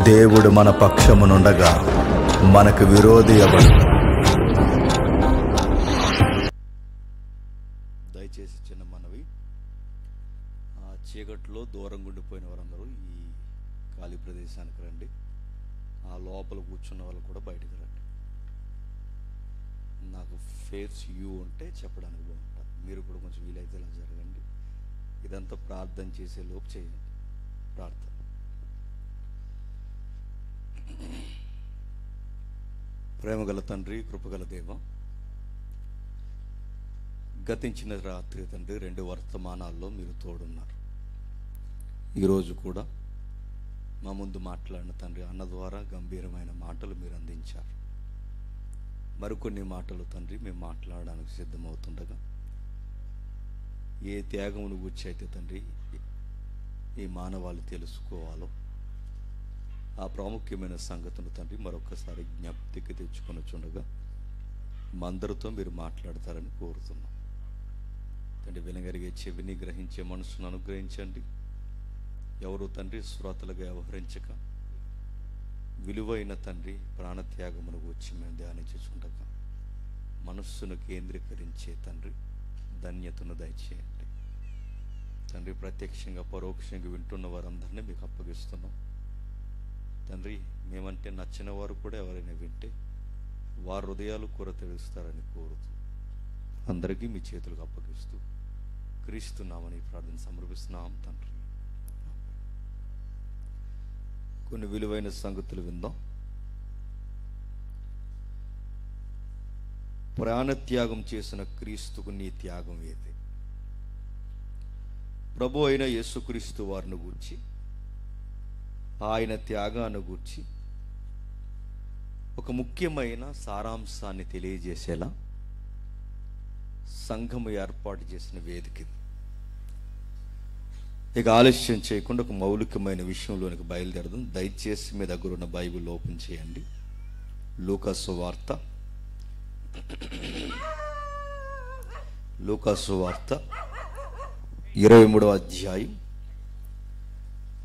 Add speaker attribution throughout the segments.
Speaker 1: దేవుడు మన పక్షమునుండగా మనకు విరోధి ఎవడు?
Speaker 2: దయచేసి చిన్న మనవి, ఆ చీకట్లో దూరంగా ఉండిపోయిన వారందరూ ఈ ఖాళీ ప్రదేశానికి రండి. ఆ లోపల కూర్చున్న వాళ్ళు కూడా బయటకు రండి. నాకు ఫేస్ యూ ఉంటే చెప్పడానికి బాగుంటుంది. మీరు కూడా కొంచెం వీలైతే ఇలా జరగండి. ఇదంతా ప్రార్థన చేసే లోపు చేయండి. ప్రార్థన. ప్రేమగల తండ్రి, కృపగల దేవ, గతించిన రాత్రి తండ్రి 2 వర్తమానాల్లో మీరు తోడున్నారు. ఈరోజు కూడా మా ముందు మాట్లాడిన తండ్రి అన్న ద్వారా గంభీరమైన మాటలు మీరు అందించారు. మరికొన్ని మాటలు తండ్రి మేము మాట్లాడడానికి సిద్ధమవుతుండగా ఏ త్యాగమును గురించి అయితే తండ్రి ఈ మానవాళి తెలుసుకోవాలో ఆ ప్రాముఖ్యమైన సంగతులు తండ్రి మరొకసారి జ్ఞప్తికి తెచ్చుకొని చుండగా మా అందరితో మీరు మాట్లాడతారని కోరుతున్నాం తండ్రి. వినగలిగే చెవిని గ్రహించే మనసును అనుగ్రహించండి. ఎవరు తండ్రి శ్రోతలుగా వ్యవహరించక విలువైన తండ్రి ప్రాణత్యాగమును గురించి మేము ధ్యానించుచుండగా మనస్సును కేంద్రీకరించే తండ్రి ధన్యతను దయచేయండి తండ్రి. ప్రత్యక్షంగా పరోక్షంగా వింటున్న వారందరినీ మీకు అప్పగిస్తున్నాం తండ్రి. మేమంటే నచ్చిన వారు కూడా ఎవరైనా వింటే వారి హృదయాలు కూర తెలుస్తారని కోరుతూ అందరికీ మీ చేతులకు అప్పగిస్తూ క్రీస్తున్నామని ప్రార్థన సమర్పిస్తున్నాం తండ్రి. కొన్ని విలువైన సంగతులు విందాం. ప్రాణత్యాగం చేసిన క్రీస్తుకు నీ త్యాగం ఏది? ప్రభు అయిన యేసుక్రీస్తు వారిని గూర్చి, ఆయన త్యాగాన్ని గూర్చి ఒక ముఖ్యమైన సారాంశాన్ని తెలియజేసేలా సంఘము ఏర్పాటు చేసిన వేదిక. ఇక ఆలస్యం చేయకుండా ఒక మౌలికమైన విషయంలోనికి బయలుదేరదాం. దయచేసి మీ దగ్గర ఉన్న బైబిల్ ఓపెన్ చేయండి. లూకాసు వార్త 23వ అధ్యాయం.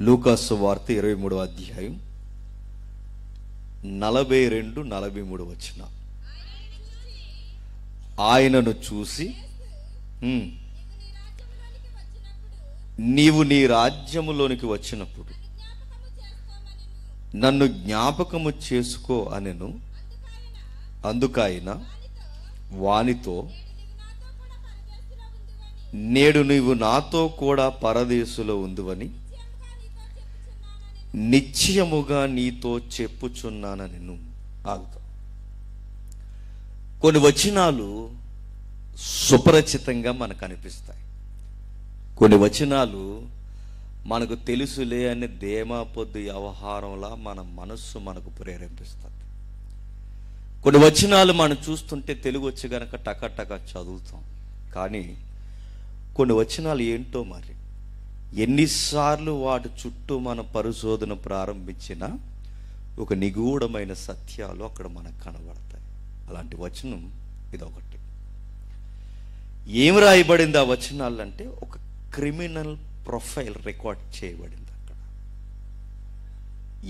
Speaker 2: లూకాసు వార్త 23వ అధ్యాయం 42-43 వచన. ఆయనను చూసి నీవు నీ రాజ్యములోనికి వచ్చినప్పుడు నన్ను జ్ఞాపకము చేసుకో అనెను. అందుకైన వానితో నేడు నీవు నాతో కూడా పరదేశులో ఉందువని నిశ్చయముగా నీతో చెప్పుచున్నానని. ఆగుతా. కొన్ని వచనాలు సుపరిచితంగా మనకు అనిపిస్తాయి. కొన్ని వచనాలు మనకు తెలుసులే అనే ధీమా పొద్దు వ్యవహారంలా మన మనస్సు మనకు ప్రేరేపిస్తుంది. కొన్ని వచనాలు మనం చూస్తుంటే తెలుగు వచ్చి గనక టక చదువుతాం. కానీ కొన్ని వచనాలు ఏంటో మరి ఎన్నిసార్లు వాటి చుట్టూ మన పరిశోధన ప్రారంభించినా ఒక నిగూఢమైన సత్యాలు అక్కడ మనకు కనబడతాయి. అలాంటి వచనం ఇదొకటి. ఏం రాయబడింది ఆ వచనాలంటే ఒక క్రిమినల్ ప్రొఫైల్ రికార్డ్ చేయబడింది అక్కడ.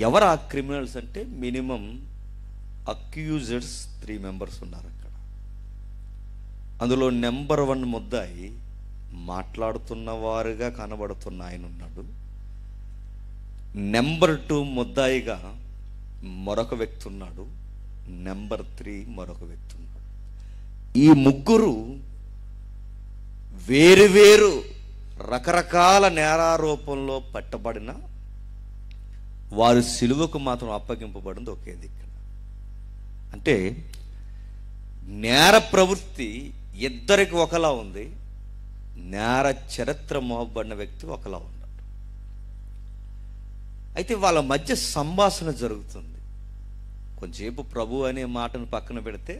Speaker 2: ఎవరు ఆ క్రిమినల్స్ అంటే మినిమం అక్యూజర్స్ 3 మెంబర్స్ ఉన్నారు అక్కడ. అందులో నెంబర్ 1 ముద్దాయి మాట్లాడుతున్న వారుగా కనబడుతున్న ఆయన ఉన్నాడు. నెంబర్ 2 ముద్దాయిగా మరొక వ్యక్తి ఉన్నాడు. నెంబర్ 3 మరొక వ్యక్తి ఉన్నాడు. ఈ ముగ్గురు వేరు రకరకాల నేరారోపణలో పట్టబడిన వారు సిలువకు మాత్రం అప్పగింపబడింది ఒకే దిక్కున. అంటే నేర ప్రవృత్తి ఇద్దరికి ఒకలా ఉంది, నేర చరిత్ర మోపబడిన వ్యక్తి ఒకలా ఉన్నాడు. అయితే వాళ్ళ మధ్య సంభాషణ జరుగుతుంది. కొంచెంసేపు ప్రభు అనే మాటను పక్కన పెడితే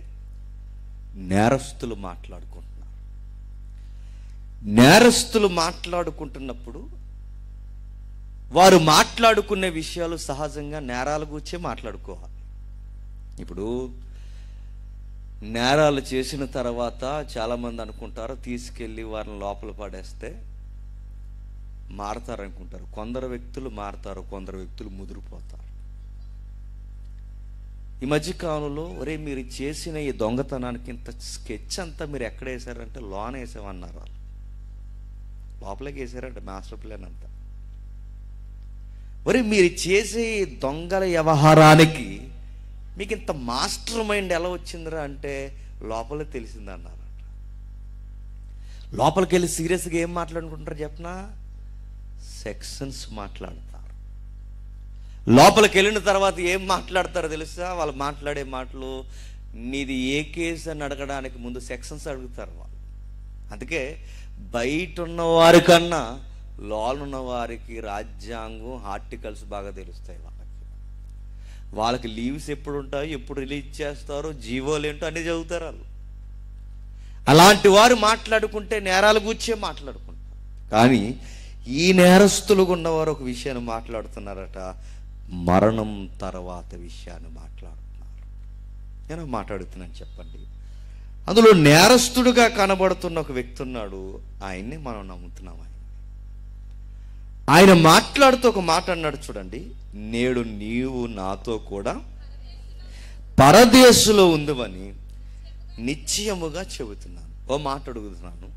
Speaker 2: నేరస్తులు మాట్లాడుకుంటున్నారు. నేరస్తులు మాట్లాడుకుంటున్నప్పుడు వారు మాట్లాడుకునే విషయాలు సహజంగా నేరాల గురించే మాట్లాడుకోవాలి. ఇప్పుడు నేరాలు చేసిన తర్వాత చాలామంది అనుకుంటారు తీసుకెళ్ళి వారిని లోపల పడేస్తే మారతారనుకుంటారు. కొందరు వ్యక్తులు మారతారు, కొందరు వ్యక్తులు ముదిరిపోతారు. ఈ మధ్య కాలంలో ఒరే మీరు చేసిన ఈ దొంగతనానికి ఇంత స్కెచ్ అంతా మీరు ఎక్కడ వేసారంటే లోన వేసామన్నారు వాళ్ళు. లోపలికి వేసారంటే మాస్టర్ ప్లాన్ అంతా. ఒరే మీరు చేసే ఈ దొంగల వ్యవహారానికి మీకు ఇంత మాస్టర్ మైండ్ ఎలా వచ్చిందిరా అంటే లోపలే తెలిసిందన్నారు. లోపలికి వెళ్ళి సీరియస్గా ఏం మాట్లాడుకుంటారు చెప్పనా? సెక్షన్స్ మాట్లాడతారు. లోపలికి వెళ్ళిన తర్వాత ఏం మాట్లాడతారో తెలుసా? వాళ్ళు మాట్లాడే మాటలు నీది ఏ కేసు అని అడగడానికి ముందు సెక్షన్స్ అడుగుతారు వాళ్ళు. అందుకే బయట ఉన్న వారికన్నా లోనున్న వారికి రాజ్యాంగం, ఆర్టికల్స్ బాగా తెలుస్తాయి. వాళ్ళకి లీవ్స్ ఎప్పుడు ఉంటాయి, ఎప్పుడు రిలీజ్ చేస్తారో, జీవోలు ఏంటో అన్నీ చదువుతారు వాళ్ళు. అలాంటి వారు మాట్లాడుకుంటే నేరాలు గూర్చే మాట్లాడుకుంటారు. కానీ ఈ నేరస్తులుగా ఉన్నవారు ఒక విషయాన్ని మాట్లాడుతున్నారట, మరణం తర్వాత విషయాన్ని మాట్లాడుతున్నారు. నేను మాట్లాడుతున్నాను చెప్పండి. అందులో నేరస్తుడుగా కనబడుతున్న ఒక వ్యక్తి ఉన్నాడు. ఆయన్ని మనం నమ్ముతున్నాం. ఆయన మాట్లాడుతూ ఒక మాట అన్నాడు చూడండి, నేడు నీవు నాతో కూడా పరదేశులో ఉందని నిశ్చయముగా చెబుతున్నాను. ఓ మాట అడుగుతున్నాను,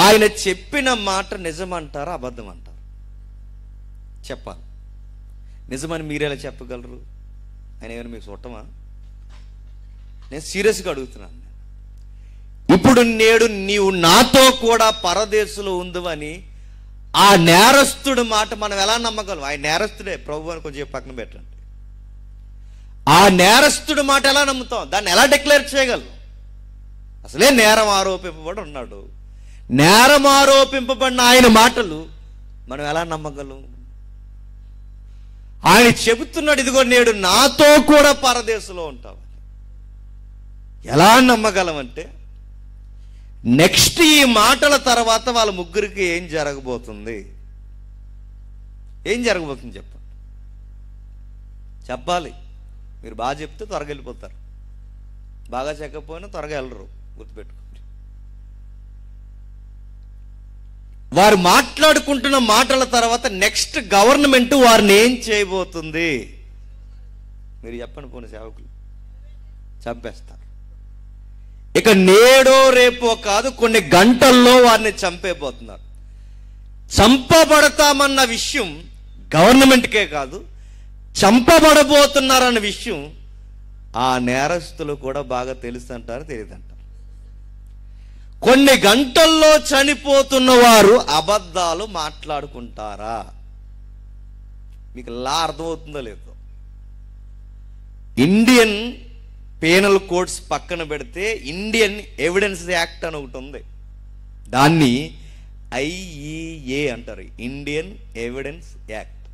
Speaker 2: ఆయన చెప్పిన మాట నిజమంటారా అబద్ధం అంటారా? చెప్పాలి. నిజమని మీరెలా చెప్పగలరు? ఆయన ఏమైనా మీకు చూడటమా? నేను సీరియస్గా అడుగుతున్నాను. ఇప్పుడు నేడు నీవు నాతో కూడా పరదేశులో ఉందని ఆ నేరస్తుడు మాట మనం ఎలా నమ్మగలం? ఆయన నేరస్తుడే, ప్రభు అని కొంచెం పక్కన పెట్టండి. ఆ నేరస్తుడు మాట ఎలా నమ్ముతాం? దాన్ని ఎలా డిక్లేర్ చేయగలం? అసలే నేరం ఆరోపింపబడి ఉన్నాడు. నేరం ఆరోపింపబడిన ఆయన మాటలు మనం ఎలా నమ్మగలం? ఆయన చెబుతున్నాడు, ఇదిగో నేడు నాతో కూడా పరదేశంలో ఉంటావు. ఎలా నమ్మగలం అంటే నెక్స్ట్ ఈ మాటల తర్వాత వాళ్ళ ముగ్గురికి ఏం జరగబోతుంది? ఏం జరగబోతుంది చెప్పండి. చెప్పాలి. మీరు బాగా చెప్తే త్వరగా వెళ్ళిపోతారు, బాగా చెప్పకపోయినా త్వరగా వెళ్ళరు. గుర్తుపెట్టుకోండి. వారు మాట్లాడుకుంటున్న మాటల తర్వాత నెక్స్ట్ గవర్నమెంట్ వారిని ఏం చేయబోతుంది? మీరు చెప్పండి. పోనీ సేవకులు చంపేస్తారు. ఇక నేడో రేపో కాదు, కొన్ని గంటల్లో వారిని చంపేపోతున్నారు. చంపబడతామన్న విషయం గవర్నమెంట్కే కాదు, చంపబడబోతున్నారన్న విషయం ఆ నేరస్తులు కూడా బాగా తెలుసు అంటారు, తెలియదంటారు. కొన్ని గంటల్లో చనిపోతున్న వారు అబద్ధాలు మాట్లాడుకుంటారా? మీకు లా అర్థమవుతుందో లేదో? ఇండియన్ పీనల్ కోడ్స్ పక్కన పెడితే ఇండియన్ ఎవిడెన్స్ యాక్ట్ అని ఒకటి ఉంది. దాన్ని IEA అంటారు, ఇండియన్ ఎవిడెన్స్ యాక్ట్.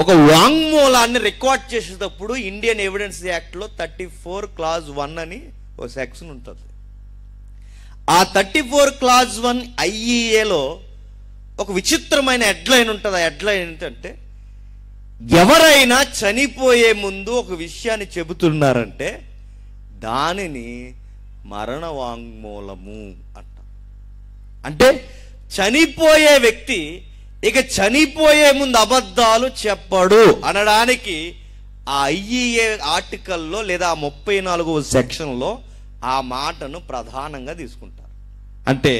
Speaker 2: ఒక వాంగ్మూలాన్ని రికార్డ్ చేసేటప్పుడు ఇండియన్ ఎవిడెన్స్ యాక్ట్లో 34 clause 1 అని ఒక సెక్షన్ ఉంటుంది. ఆ 34 clause 1 IEAలో ఒక విచిత్రమైన హెడ్లైన్ ఉంటుంది. ఆ హెడ్లైన్ ఏంటంటే, ఎవరైనా చనిపోయే ముందు ఒక విషయాన్ని చెబుతున్నారంటే దానిని మరణ వాంగ్మూలము అంట. అంటే చనిపోయే వ్యక్తి ఇక చనిపోయే ముందు అబద్ధాలు చెప్పడు అనడానికి ఆ IEA ఆర్టికల్లో లేదా 34వ సెక్షన్లో ఆ మాటను ప్రధానంగా తీసుకుంటారు. అంటే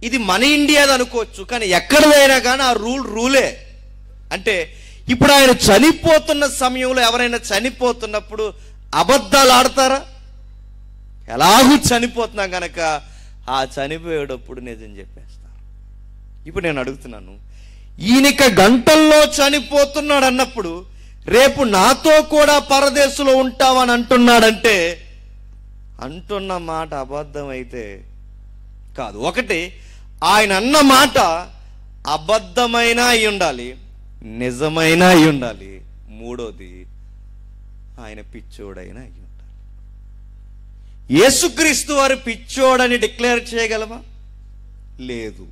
Speaker 2: ఇది మన ఇండియాది అనుకోవచ్చు, కానీ ఎక్కడైనా కానీ ఆ రూలే. అంటే ఇప్పుడు ఆయన చనిపోతున్న సమయంలో ఎవరైనా చనిపోతున్నప్పుడు అబద్ధాలు ఆడతారా? ఎలాగూ చనిపోతున్నాం కనుక ఆ చనిపోయేటప్పుడు నిజం చెప్పేస్తారు. ఇప్పుడు నేను అడుగుతున్నాను, ఈయనక గంటల్లో చనిపోతున్నాడు అన్నప్పుడు రేపు నాతో కూడా పరదేశంలో ఉంటావని అంటున్నాడంటే అంటున్న మాట అబద్ధం అయితే కాదు. ఒకటి, ఆయన అన్న మాట అబద్ధమైన అయి ఉండాలి, నిజమైన అయి ఉండాలి. మూడోది, ఆయన పిచ్చోడైనా అయి ఉండాలి. యేసుక్రీస్తు వారు పిచ్చోడని డిక్లేర్ చేయగలమా? లేదు.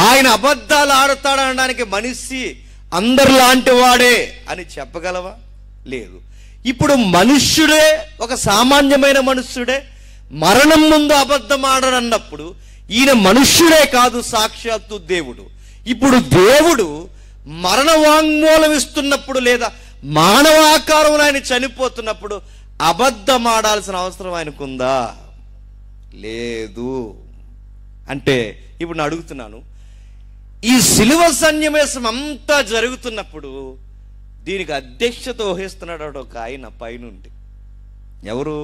Speaker 2: ఆయన అబద్ధాలు ఆడతాడనడానికి మనిషి అందరిలాంటి వాడే అని చెప్పగలవా? లేదు. ఇప్పుడు మనుష్యుడే, ఒక సామాన్యమైన మనుష్యుడే మరణం ముందు అబద్ధం ఆడనన్నప్పుడు ఈయన మనుష్యుడే కాదు, సాక్షాత్తు దేవుడు. ఇప్పుడు దేవుడు మరణ వాంగ్మూలం ఇస్తున్నప్పుడు లేదా మానవ ఆకారంలో ఆయన చనిపోతున్నప్పుడు అబద్ధం ఆడాల్సిన అవసరం ఆయనకుందా? లేదు. అంటే ఇప్పుడు నేను అడుగుతున్నాను, ఈ శిలువ సన్నివేశం అంతా జరుగుతున్నప్పుడు దీనికి అధ్యక్షత వహిస్తున్నాడు ఒక ఆయన పైనుండి. ఎవరు?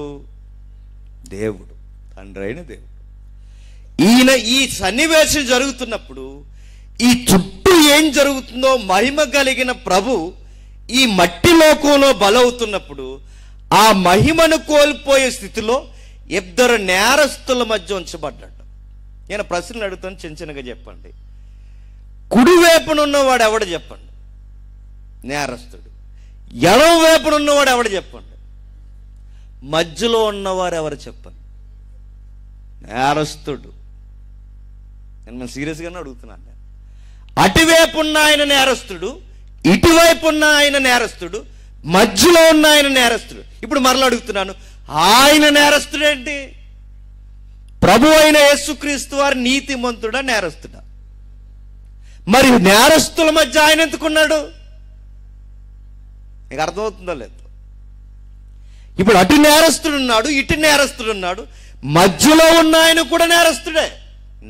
Speaker 2: దేవుడు, తండ్రి అయిన దేవుడు. ఈయన ఈ సన్నివేశం జరుగుతున్నప్పుడు ఈ చుట్టూ ఏం జరుగుతుందో మహిమ కలిగిన ప్రభు ఈ మట్టి లోకంలో బలవుతున్నప్పుడు ఆ మహిమను కోల్పోయే స్థితిలో ఇద్దరు నేరస్తుల మధ్య ఉంచబడ్డాడు. నేను ప్రశ్నలు అడుగుతాను, చిన్న చిన్నగా చెప్పండి. కుడివైపునున్నవాడు ఎవడు చెప్పండి? నేరస్తుడు. ఎడమ వైపునున్నవాడు ఎవడు చెప్పండి? మధ్యలో ఉన్నవారు ఎవరు చెప్పండి? నేరస్తుడు. నేను సీరియస్గానే అడుగుతున్నాను. అటువైపు ఉన్న ఆయన నేరస్తుడు, ఇటువైపు ఉన్న ఆయన నేరస్తుడు, మధ్యలో ఉన్న ఆయన నేరస్తుడు. ఇప్పుడు మరలా అడుగుతున్నాను, ఆయన నేరస్తుడేంటి? ప్రభు అయిన యేసుక్రీస్తు వారు నీతిమంతుడా నేరస్తుడా? మరి నేరస్తుల మధ్య ఆయన ఎందుకున్నాడు? నీకు అర్థమవుతుందో లేదు? ఇప్పుడు అటు నేరస్తుడు ఉన్నాడు, ఇటు నేరస్తుడు ఉన్నాడు, మధ్యలో ఉన్న ఆయన కూడా నేరస్తుడే.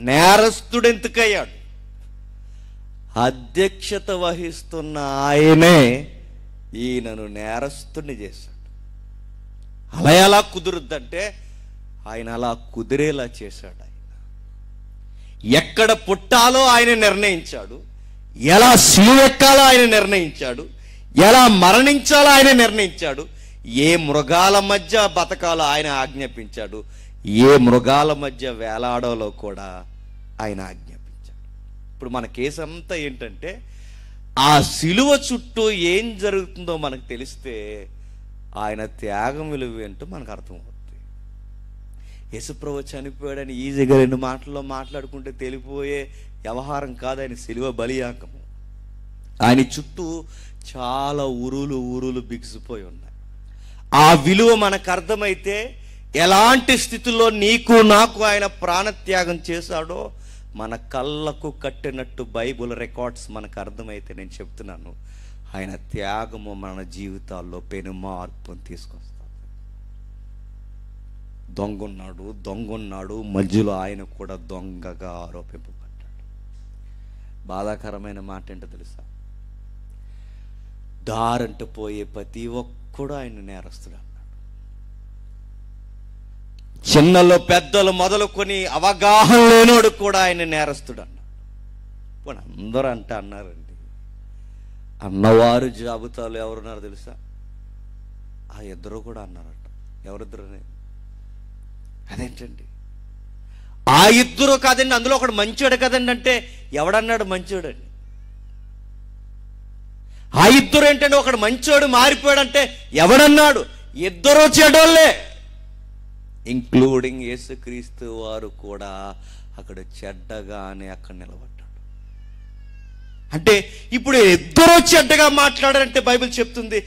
Speaker 2: నేరస్తుడు ఎందుకయ్యాడు? అధ్యక్షత వహిస్తున్న ఆయనే ఈయనను నేరస్తుడిని చేశాడు. అలా ఎలా కుదురుద్దంటే ఆయన అలా కుదిరేలా చేశాడు. ఆయన ఎక్కడ పుట్టాలో ఆయన నిర్ణయించాడు, ఎలా సిలువెక్కాలో ఆయన నిర్ణయించాడు, ఎలా మరణించాలో ఆయన నిర్ణయించాడు, ఏ మృగాల మధ్య బతకాలో ఆయన ఆజ్ఞాపించాడు, ఏ మృగాల మధ్య వేలాడాలో కూడా ఆయన ఆజ్ఞాపించాడు. ఇప్పుడు మన కేసు అంతా ఏంటంటే ఆ సిలువ చుట్టూ ఏం జరుగుతుందో మనకు తెలిస్తే ఆయన త్యాగం విలువ ఏంటో మనకు అర్థమవుతుంది. యేసుప్రభు చనిపోయాడని ఈజీగా 2 మాటల్లో మాట్లాడుకుంటే తెలిపోయే వ్యవహారం కాదు ఆయన సిలువ బలియాగము. ఆయన చుట్టూ చాలా ఊరులు బిగిసిపోయి ఉన్నాయి. ఆ విలువ మనకు అర్థమైతే ఎలాంటి స్థితిలో నీకు నాకు ఆయన ప్రాణత్యాగం చేశాడో మన కళ్ళకు కట్టినట్టు బైబుల్ రికార్డ్స్ మనకు అర్థమైతే నేను చెప్తున్నాను, ఆయన త్యాగము మన జీవితాల్లో పెను మార్పును తీసుకొస్తాడు. దొంగన్నాడు, మధ్యలో ఆయన కూడా దొంగగా ఆరోపింపబడ్డాడు. బాధాకరమైన మాట ఏంటో తెలుసా? దారంట పోయే ప్రతి ఒక్కడు ఆయన నేరస్తుడు అన్నాడు. చిన్నలో పెద్దలు మొదలుకొని అవగాహన లేనోడు కూడా ఆయన నేరస్తుడు అన్నాడు. అందరూ అన్నారండి. అన్నవారు జాబితాలో ఎవరున్నారు తెలుసా? ఆ ఇద్దరు కూడా అన్నారట. ఎవరిద్దరు? అదేంటండి? ఆ ఇద్దరు కాదండి, అందులో ఒకడు మంచోడు కదండి అంటే ఎవడన్నాడు మంచోడండి? ఆ ఇద్దరు ఏంటంటే ఒకడు మంచోడు మారిపోయాడంటే ఎవడన్నాడు? ఇద్దరు చెడోళ్ళే, ఇంక్లూడింగ్ యేసుక్రీస్తు వారు కూడా అక్కడ చెడ్డగానే అక్కడ నిలబడ్డాడు. అంటే ఇప్పుడు ఇద్దరు చెడ్డగా మాట్లాడారంటే బైబిల్ చెప్తుంది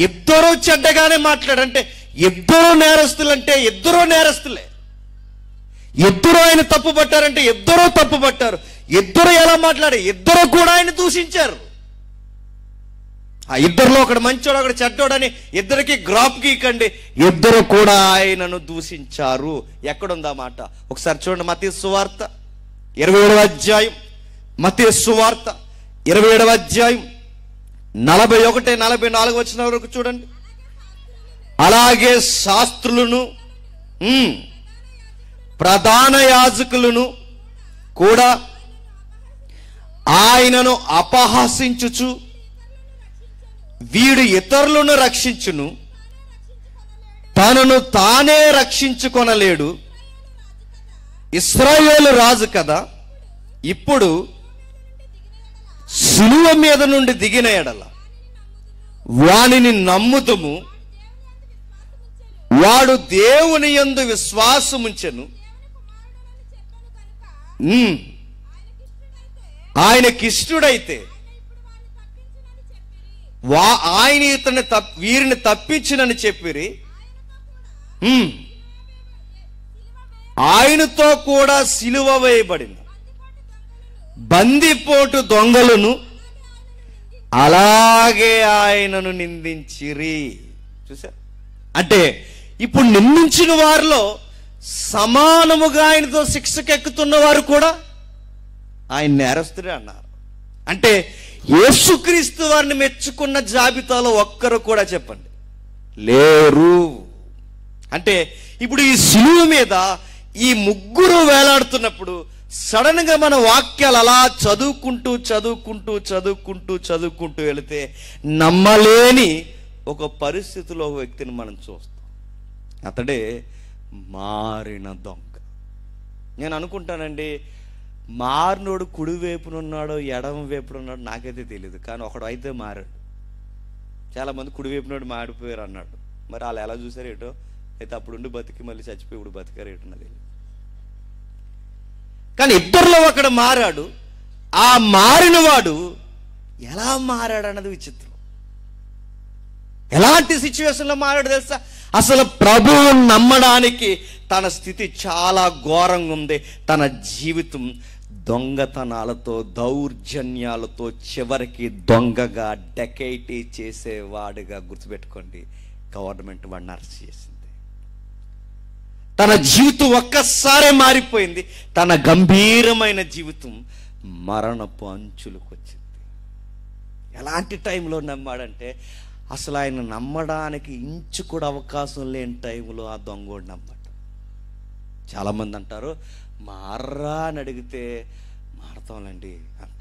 Speaker 2: ఇద్దరు చెడ్డగానే మాట్లాడంటే ఇద్దరు నేరస్తులంటే ఇద్దరు నేరస్తులే. ఇద్దరు ఆయన తప్పు పట్టారంటే ఇద్దరు తప్పు పట్టారు. ఇద్దరు ఎలా మాట్లాడారు? ఇద్దరు కూడా ఆయన దూషించారు. ఆ ఇద్దరిలో ఒకడు మంచోడు ఒకడు చెడ్డోడని ఇద్దరికి గ్రాఫ్ గీకండి. ఇద్దరు కూడా ఆయనను దూషించారు. ఎక్కడుందా మాట? ఒకసారి చూడండి, మత్తయి సువార్త 27వ అధ్యాయం. మత్తయి సువార్త 27వ అధ్యాయం 41-44 వచ్చిన వరకు చూడండి. అలాగే శాస్త్రులను ప్రధాన యాజకులను కూడా ఆయనను అపహాసించుచు వీడు ఇతరులను రక్షించును, తనను తానే రక్షించుకొనలేడు, ఇశ్రాయేలు రాజు కదా, ఇప్పుడు సిలువ మీద నుండి దిగిన ఎడల వానిని నమ్ముదుము, వాడు దేవుని యందు విశ్వాసముంచెను, ఆయనకిష్టుడైతే ఆయన వీరిని తప్పించునని చెప్పిరి. ఆయనతో కూడా సిలువ వేయబడిన బందిపోటు దొంగలను అలాగే ఆయనను నిందించిరి. చూసారు? అంటే ఇప్పుడు నిందించిన వారిలో సమానముగా ఆయనతో శిక్షకెక్కుతున్న వారు కూడా ఆయన నేరస్తుడే అన్నారు. అంటే యేసుక్రీస్తు వారిని మెచ్చుకున్న జాబితాలో ఒక్కరు కూడా చెప్పండి లేరు. అంటే ఇప్పుడు ఈ సిలువ మీద ఈ ముగ్గురు వేలాడుతున్నప్పుడు సడన్ గా మన వాక్యాలు అలా చదువుకుంటూ చదువుకుంటూ చదువుకుంటూ చదువుకుంటూ వెళితే నమ్మలేని ఒక పరిస్థితిలో ఒక వ్యక్తిని మనం చూస్తాం. అతడే మారిన దొంగ. నేను అనుకుంటానండి, మారినోడు కుడి వైపునున్నాడో ఎడమ వైపునున్నాడో నాకైతే తెలియదు, కానీ ఒకడు అయితే మారాడు. చాలామంది కుడి వైపునోడు మాడిపోయారు అన్నాడు. మరి వాళ్ళు ఎలా చూసారు ఏటో, అయితే అప్పుడుండి బతికి మళ్ళీ చచ్చిపోయి ఇప్పుడు బతికారు ఏటో తెలియదు. కానీ ఇద్దరిలో ఒకడు మారాడు. ఆ మారిన వాడు ఎలా మారాడు అన్నది విచిత్రం. ఎలాంటి సిచ్యువేషన్లో మారాడు తెలుసా? అసలు ప్రభువు నమ్మడానికి తన స్థితి చాలా ఘోరంగా ఉంది. తన జీవితం దొంగతనాలతో దౌర్జన్యాలతో చివరికి దొంగగా డకైటీ చేసేవాడిగా, గుర్తుపెట్టుకోండి, గవర్నమెంట్ వాడిని అరెస్ట్ చేసింది. తన జీవితం ఒక్కసారే మారిపోయింది. తన గంభీరమైన జీవితం మరణపు అంచులకు వచ్చింది. ఎలాంటి టైంలో నమ్మాడంటే అసలు ఆయన నమ్మడానికి ఇంచు కూడా అవకాశం లేని టైంలో ఆ దొంగోడు నమ్మట. చాలామంది అంటారు మార్రా అని అడిగితే మారతాంలేండి అంట.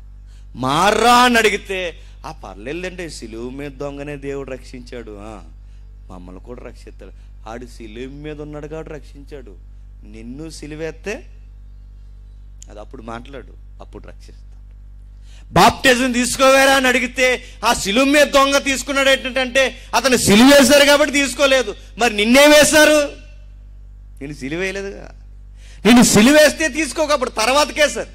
Speaker 2: మార్రా అని అడిగితే ఆ పర్లేదండి, సిలువ మీద దొంగనే దేవుడు రక్షించాడు, మమ్మల్ని కూడా రక్షిస్తాడు. ఆడు సిలువ మీద ఉన్నాడు కాబట్టి రక్షించాడు. నిన్ను సిలువేస్తే అది అప్పుడు మాట్లాడు, అప్పుడు రక్షిస్తాడు. బాప్టిజం తీసుకోవేరా అని అడిగితే ఆ సిలువ మీద దొంగ తీసుకున్నాడు ఏంటంటే అతను సిలువ వేశారు కాబట్టి తీసుకోలేదు. మరి నిన్నే వేశారు? నేను సిలువ వేయలేదుగా. నేను సిలువ వేస్తే తీసుకోకప్పుడు తర్వాతకేసారు.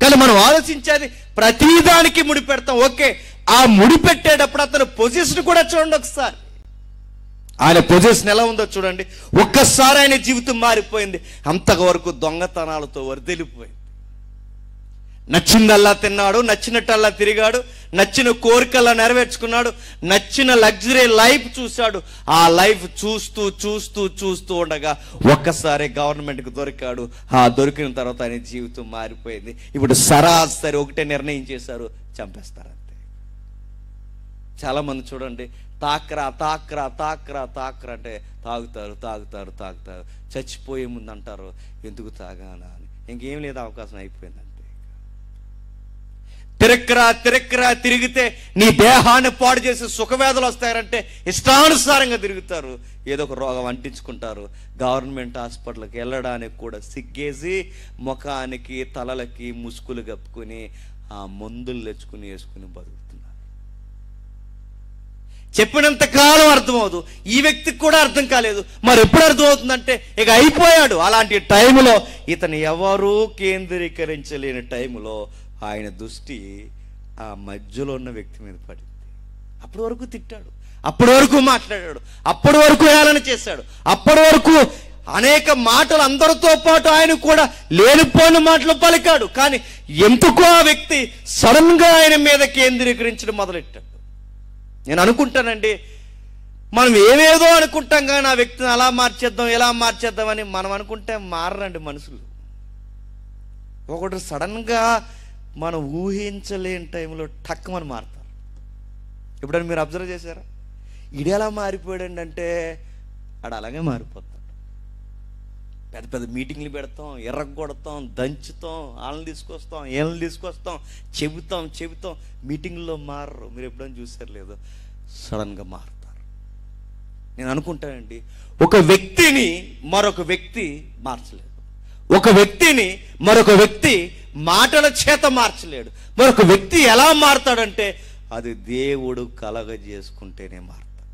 Speaker 2: కానీ మనం ఆలోచించేది ప్రతిదానికి ముడి పెడతాం. ఓకే, ఆ ముడి పెట్టేటప్పుడు అతను పొజిషన్ కూడా చూడండి ఒకసారి. ఆయన పొజిషన్ ఎలా ఉందో చూడండి. ఒక్కసారి ఆయన జీవితం మారిపోయింది. అంతవరకు దొంగతనాలతో వరదలిపోయింది. నచ్చిందల్లా తిన్నాడు, నచ్చినట్టల్లా తిరిగాడు, నచ్చిన కోరికల్లా నెరవేర్చుకున్నాడు, నచ్చిన లగ్జరీ లైఫ్ చూశాడు. ఆ లైఫ్ చూస్తూ చూస్తూ చూస్తూ ఉండగా ఒక్కసారి గవర్నమెంట్కి దొరికాడు. ఆ దొరికిన తర్వాత ఆయన జీవితం మారిపోయింది. ఇప్పుడు సరాసరి ఒకటే నిర్ణయం చేశారు, చంపేస్తారంతే. చాలామంది చూడండి, తాక్రా తాక్రా తాక్రా తాక్రా అంటే తాగుతారు తాగుతారు తాగుతారు, చచ్చిపోయే ముందు అంటారు ఎందుకు తాగానా అని. ఇంకేం లేదు, అవకాశం అయిపోయింది. తిరక్రా తిరక్రా తిరిగితే నీ దేహాన్ని పాడు చేసి సుఖవేదలు వస్తాయంటే ఇష్టానుసారంగా తిరుగుతారు. ఏదో ఒక రోగం అంటించుకుంటారు. గవర్నమెంట్ హాస్పిటల్కి వెళ్ళడానికి కూడా సిగ్గేసి ముఖానికి తలలకి ముసుగులు కప్పుకొని ఆ మందులు తెచ్చుకుని వేసుకుని బతుకుతున్నారు. చెప్పినంత కాలం అర్థమవుదు, ఈ వ్యక్తికి కూడా అర్థం కాలేదు. మరి ఎప్పుడు అర్థమవుతుందంటే ఇక అయిపోయాడు. అలాంటి టైంలో ఇతను ఎవరూ కేంద్రీకరించలేని టైంలో ఆయన దృష్టి ఆ మధ్యలో ఉన్న వ్యక్తి మీద పడింది. అప్పటి వరకు తిట్టాడు, అప్పటి వరకు మాట్లాడాడు, అప్పటి వరకు ఏలన చేశాడు, అప్పటి వరకు అనేక మాటలు అందరితో పాటు ఆయన కూడా లేనిపోని మాటలు పలికాడు. కానీ ఎందుకో ఆ వ్యక్తి సడన్ గా ఆయన మీద కేంద్రీకరించడం మొదలెట్టాడు. నేను అనుకుంటానండి, మనం ఏమేదో అనుకుంటాం కానీ ఆ వ్యక్తిని అలా మార్చేద్దాం ఇలా మార్చేద్దామని మనం అనుకుంటే మారరండి మనుషులు. ఒకటి సడన్ గా మనం ఊహించలేని టైంలో టక్కుమని మారుతారు. ఎప్పుడైనా మీరు అబ్జర్వ్ చేశారా? ఇడెలా మారిపోయాడండి అంటే ఆడు అలాగే మారిపోతాడు. పెద్ద పెద్ద మీటింగ్లు పెడతాం, ఎర్రగొడతాం, దంచుతాం, వాళ్ళని తీసుకొస్తాం, వీళ్ళని తీసుకొస్తాం, చెబుతాం. మీటింగ్లో మారరు. మీరు ఎప్పుడైనా చూసారు లేదో, సడన్గా మారుతారు. నేను అనుకుంటానండి, ఒక వ్యక్తిని మరొక వ్యక్తి మార్చలేడు. ఒక వ్యక్తిని మరొక వ్యక్తి మాటల చేత మార్చలేడు. మరొక వ్యక్తి ఎలా మారుతాడంటే అది దేవుడు కలగజేసుకుంటేనే మారుతాడు.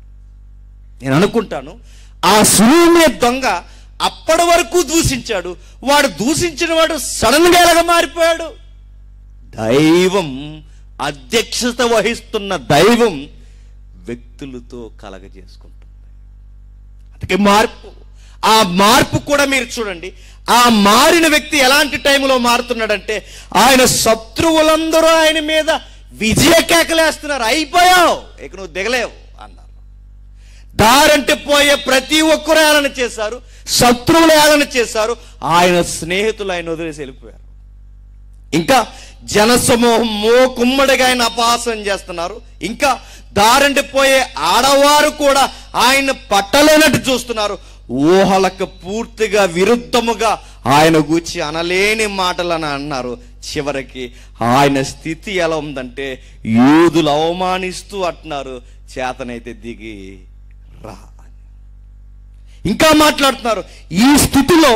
Speaker 2: నేను అనుకుంటాను ఆ సిలువ మీద దొంగ అప్పటి వరకు దూషించాడు. వాడు దూషించిన వాడు సడన్ గా ఎలాగ మారిపోయాడు? దైవం అధ్యక్షత వహిస్తున్న దైవం వ్యక్తులతో కలగజేసుకుంటుంది. అందుకే మార్పు. ఆ మార్పు కూడా మీరు చూడండి. ఆ మారిన వ్యక్తి ఎలాంటి టైంలో మారుతున్నాడంటే ఆయన శత్రువులందరూ ఆయన మీద విజయ కేకలేస్తున్నారు, అయిపోయావు, ఇక నువ్వు దిగలేవు అన్నారు. దారంటే పోయే ప్రతి ఒక్కరు ఏలన చేశారు, శత్రువులు ఏలన చేశారు, ఆయన స్నేహితులు ఆయన వదిలేసి వెళ్ళిపోయారు. ఇంకా జనసమూహం కుమ్మడిగా ఆయన అపహాసం చేస్తున్నారు. ఇంకా దారంటే పోయే ఆడవారు కూడా ఆయన పట్టలేనట్టు చూస్తున్నారు. ఊహలకు పూర్తిగా విరుద్ధముగా ఆయన గూర్చి అనలేని మాటలను అన్నారు. చివరికి ఆయన స్థితి ఎలా ఉందంటే యూదులు అవమానిస్తూ అంటున్నారు, చేతనైతే దిగి రా. ఇంకా మాట్లాడుతున్నారు, ఈ స్థితిలో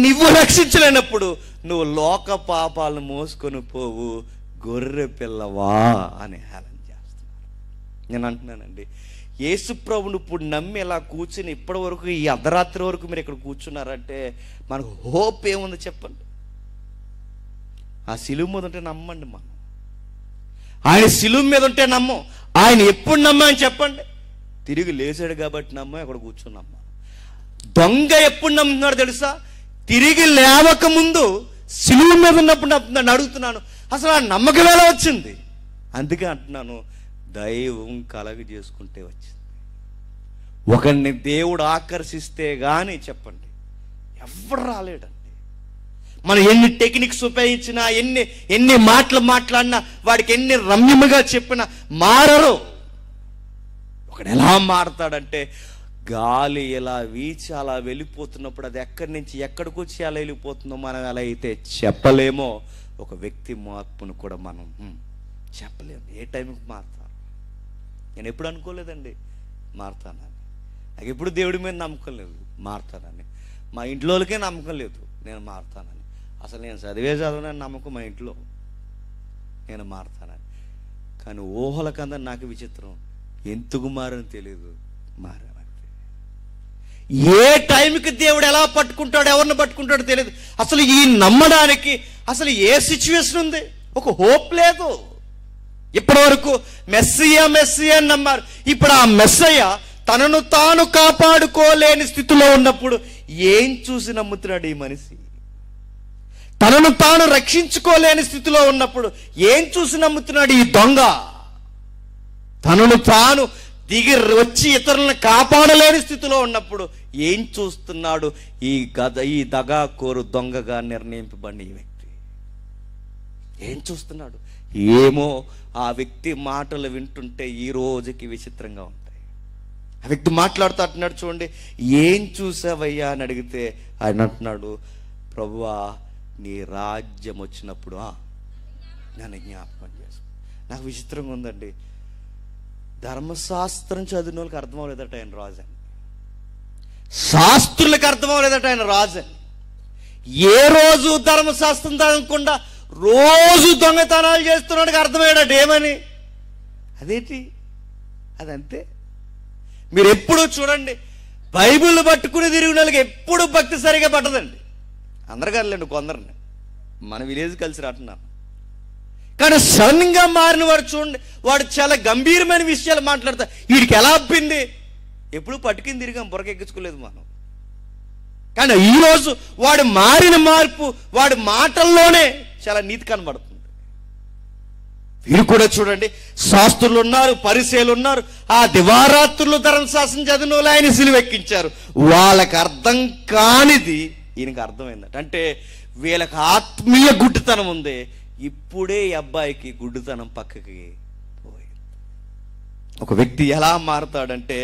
Speaker 2: నువ్వు రక్షించలేనప్పుడు నువ్వు లోక పాపాలను మోసుకొని పోవు, గొర్రె పిల్లవా అని హేళన చేస్తున్నారు. నేను అంటున్నానండి, యేసు ప్రభుని ఇప్పుడు నమ్మి ఇలా కూర్చుని ఇప్పటి వరకు ఈ అర్ధరాత్రి వరకు మీరు ఇక్కడ కూర్చున్నారంటే మనకు హోప్ ఏముంది చెప్పండి? ఆ సిలువ మీద ఉంటే నమ్మండి. మనం ఆయన సిలువ మీద ఉంటే నమ్మం. ఆయన ఎప్పుడు నమ్మని చెప్పండి? తిరిగి లేచాడు కాబట్టి నమ్మం, అక్కడ కూర్చున్నామ్మా. దొంగ ఎప్పుడు నమ్ముతున్నాడు తెలుసా? తిరిగి లేవక ముందు సిలువ మీద ఉన్నప్పుడు నన్ను అడుగుతున్నాను, అసలు ఆ నమ్మకం ఎలా వచ్చింది? అందుకే అంటున్నాను, దైవం కలగ చేసుకుంటే వచ్చింది. ఒకరిని దేవుడు ఆకర్షిస్తే గాని చెప్పండి ఎవరు రాలేడండి. మనం ఎన్ని టెక్నిక్స్ ఉపయోగించినా, ఎన్ని మాటలు మాట్లాడినా, వాడికి ఎన్ని రమ్యముగా చెప్పినా మారరు. ఒకడు ఎలా మారతాడంటే గాలి ఎలా వీచి అలా వెళ్ళిపోతున్నప్పుడు అది ఎక్కడి నుంచి ఎక్కడికి వచ్చి అలా వెళ్ళిపోతుందో మనం ఎలా అయితే చెప్పలేమో, ఒక వ్యక్తి మార్పును కూడా మనం చెప్పలేము. ఏ టైంకి మారుతారు? నేను ఎప్పుడు అనుకోలేదండి మారుతానని. నాకు ఎప్పుడు దేవుడి మీద నమ్మకం లేదు మారుతానని. మా ఇంట్లోకే నమ్మకం లేదు నేను మారుతానని. అసలు నేను చదివని నమ్మకం మా ఇంట్లో, నేను మారుతానని. కానీ ఊహలకందా నాకు విచిత్రం, ఎందుకు మారని తెలియదు, మారానంతే. ఏ టైంకి దేవుడు ఎలా పట్టుకుంటాడు, ఎవరిని పట్టుకుంటాడో తెలియదు. అసలు ఈ నమ్మడానికి అసలు ఏ సిచ్యువేషన్ ఉంది? ఒక హోప్ లేదు. ఇప్పటి వరకు మెస్సియా మెస్సియా అని నమ్మారు. ఇప్పుడు ఆ మెస్సయ్య తనను తాను కాపాడుకోలేని స్థితిలో ఉన్నప్పుడు ఏం చూసి నమ్ముతున్నాడు ఈ మనిషి? తనను తాను రక్షించుకోలేని స్థితిలో ఉన్నప్పుడు ఏం చూసి నమ్ముతున్నాడు ఈ దొంగ? తనను తాను దిగి వచ్చి ఇతరులను కాపాడలేని స్థితిలో ఉన్నప్పుడు ఏం చూస్తున్నాడు ఈ దగాకోరు దొంగగా నిర్ణయింపబడిన ఈ వ్యక్తి? ఏం చూస్తున్నాడు? ఏమో ఆ వ్యక్తి మాటలు వింటుంటే ఈ రోజుకి విచిత్రంగా ఉంటాయి. ఆ వ్యక్తి మాట్లాడుతూ అంటున్నాడు, చూడండి, ఏం చూసావయ్యా అని అడిగితే ఆయన అంటున్నాడు, ప్రభువా నీ రాజ్యం వచ్చినప్పుడు నన్ను జ్ఞాపకం చేసుకో. నాకు విచిత్రంగా ఉందండి, ధర్మశాస్త్రం చదివిన వాళ్ళకి అర్థం అవ్వలేదట ఆయన రాజని, శాస్త్రులకు అర్థం అవ్వలేదట ఆయన రాజని. ఏ రోజు ధర్మశాస్త్రం చదవకుండా రోజు దొంగతనాలు చేస్తున్నాడికి అర్థమయ్యాడట ఏమని. అదేంటి? అదంతే. మీరు ఎప్పుడు చూడండి, బైబిల్ పట్టుకుని తిరిగిన వాళ్ళకి ఎప్పుడు భక్తి సరిగా పట్టదండి. అందరు కదలేండి, కొందరిని మన విలేజ్ కలిసి రాటున్నాను. కానీ సడన్గా మారిన వాడు చూడండి, వాడు చాలా గంభీరమైన విషయాలు మాట్లాడతాడు. వీడికి ఎలా అబ్బింది? ఎప్పుడు పట్టుకుని తిరిగాం, బుర్రకెక్కించుకోలేదు మనం. కానీ ఈరోజు వాడు మారిన మార్పు వాడి మాటల్లోనే చాలా నీతి కనబడుతుంది. వీరు కూడా చూడండి, శాస్త్రులు ఉన్నారు, పరిసయ్యులు ఉన్నారు, ఆ దివారాత్రులు ధర్మశాస్త్రం చదివిన వాళ్ళు ఆయన సిలువెక్కించారు. వాళ్ళకి అర్థం కానిది ఈయనకి అర్థమైందట. అంటే వీళ్ళకి ఆత్మీయ గుడ్డితనం ఉంది. ఇప్పుడే ఈ అబ్బాయికి గుడ్డితనం పక్కకి పోయింది. ఒక వ్యక్తి ఎలా మారతాడంటే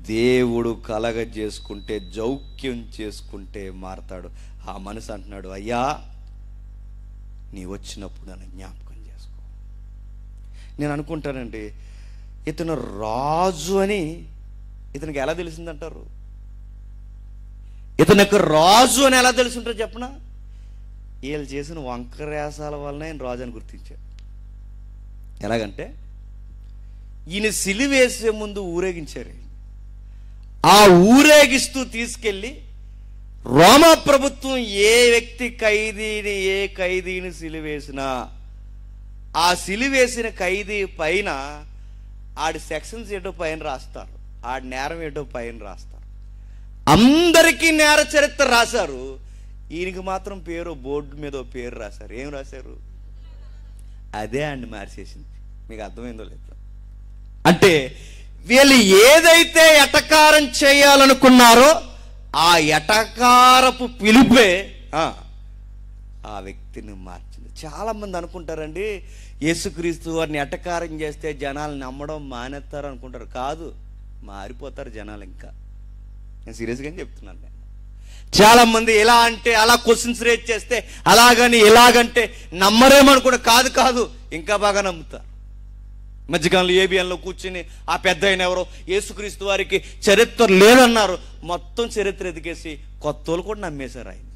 Speaker 2: దేవుడు కలగజేసుకుంటే, జౌక్యం చేసుకుంటే మారతాడు. ఆ మనసు అంటున్నాడు, అయ్యా నీ వచ్చినప్పుడు నన్ను జ్ఞాపకం చేసుకో. నేను అనుకుంటానండి, ఇతను రాజు అని ఇతనికి ఎలా తెలిసిందంటారు? ఇతనికి రాజు అని ఎలా తెలుసుంటారు చెప్పనా? వీళ్ళు చేసిన వంకరేసాల వలన ఆయన రాజు అని గుర్తించాడు. ఎలాగంటే ఈయన సిలువేసే ముందు ఊరేగించారు. ఆ ఊరేగిస్తూ తీసుకెళ్ళి రోమా ప్రభుత్వం ఏ ఖైదీని సిలువేసినా ఆ సిలువేసిన ఖైదీ పైన ఆడి సెక్షన్స్ ఏంటో పైన రాస్తారు, ఆడి నేరం ఏంటో పైన రాస్తారు. అందరికీ నేర చరిత్ర రాశారు, ఈయనకి మాత్రం పేరు బోర్డు మీద పేరు రాశారు. ఏం రాశారు? అదే అండి మార్చేసింది. మీకు అర్థమైందో లేదు? అంటే వీళ్ళు ఏదైతే ఎటకారం చేయాలనుకున్నారో ఆ ఎటకారపు పిలుపే ఆ వ్యక్తిని మార్చింది. చాలామంది అనుకుంటారండి, యేసుక్రీస్తు వారిని ఎటకారం చేస్తే జనాలు నమ్మడం మానేస్తారు అనుకుంటారు. కాదు, మారిపోతారు జనాలు. ఇంకా నేను సీరియస్గానే చెప్తున్నాను. నేను చాలామంది ఎలా అంటే అలా క్వశ్చన్స్ రేజ్ చేస్తే అలాగని ఎలాగంటే నమ్మరేమనుకుంటా. కాదు కాదు, ఇంకా బాగా నమ్ముతారు. మధ్యకాలంలో ఏబిఎన్లో కూర్చుని ఆ పెద్ద ఆయన ఎవరో యేసుక్రీస్తు వారికి చరిత్ర లేదన్నారు. మొత్తం చరిత్ర ఎదిగేసి కొత్త వాళ్ళు కూడా నమ్మేశారు ఆయన.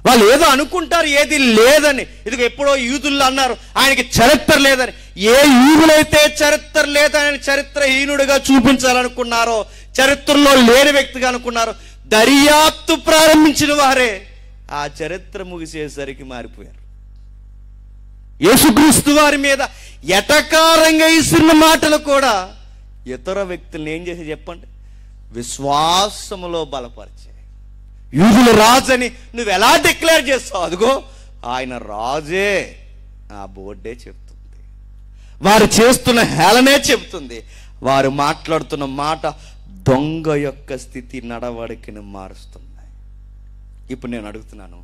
Speaker 2: వాళ్ళు ఏదో అనుకుంటారు ఏది లేదని. ఇది ఎప్పుడో యూదుల్లో అన్నారు ఆయనకి చరిత్ర లేదని. ఏ యూదులైతే చరిత్ర లేదని చరిత్రహీనుడిగా చూపించాలనుకున్నారో, చరిత్రలో లేని వ్యక్తిగా అనుకున్నారో, దర్యాప్తు ప్రారంభించిన వారే ఆ చరిత్ర ముగిసేసరికి మారిపోయారు. యేసుక్రీస్తు వారి మీద ఎటకారంగా ఇస్తున్న మాటలు కూడా ఇతర వ్యక్తులను ఏం చేసి చెప్పండి, విశ్వాసములో బలపరిచాయి. యూదుల రాజని నువ్వు ఎలా డిక్లేర్ చేస్తావు? అదిగో ఆయన రాజే, ఆ బోర్డే చెప్తుంది. వారు చేస్తున్న హేళనే చెప్తుంది. వారు మాట్లాడుతున్న మాట దొంగ యొక్క స్థితి నడవడికను మారుస్తున్నాయి. ఇప్పుడు నేను అడుగుతున్నాను,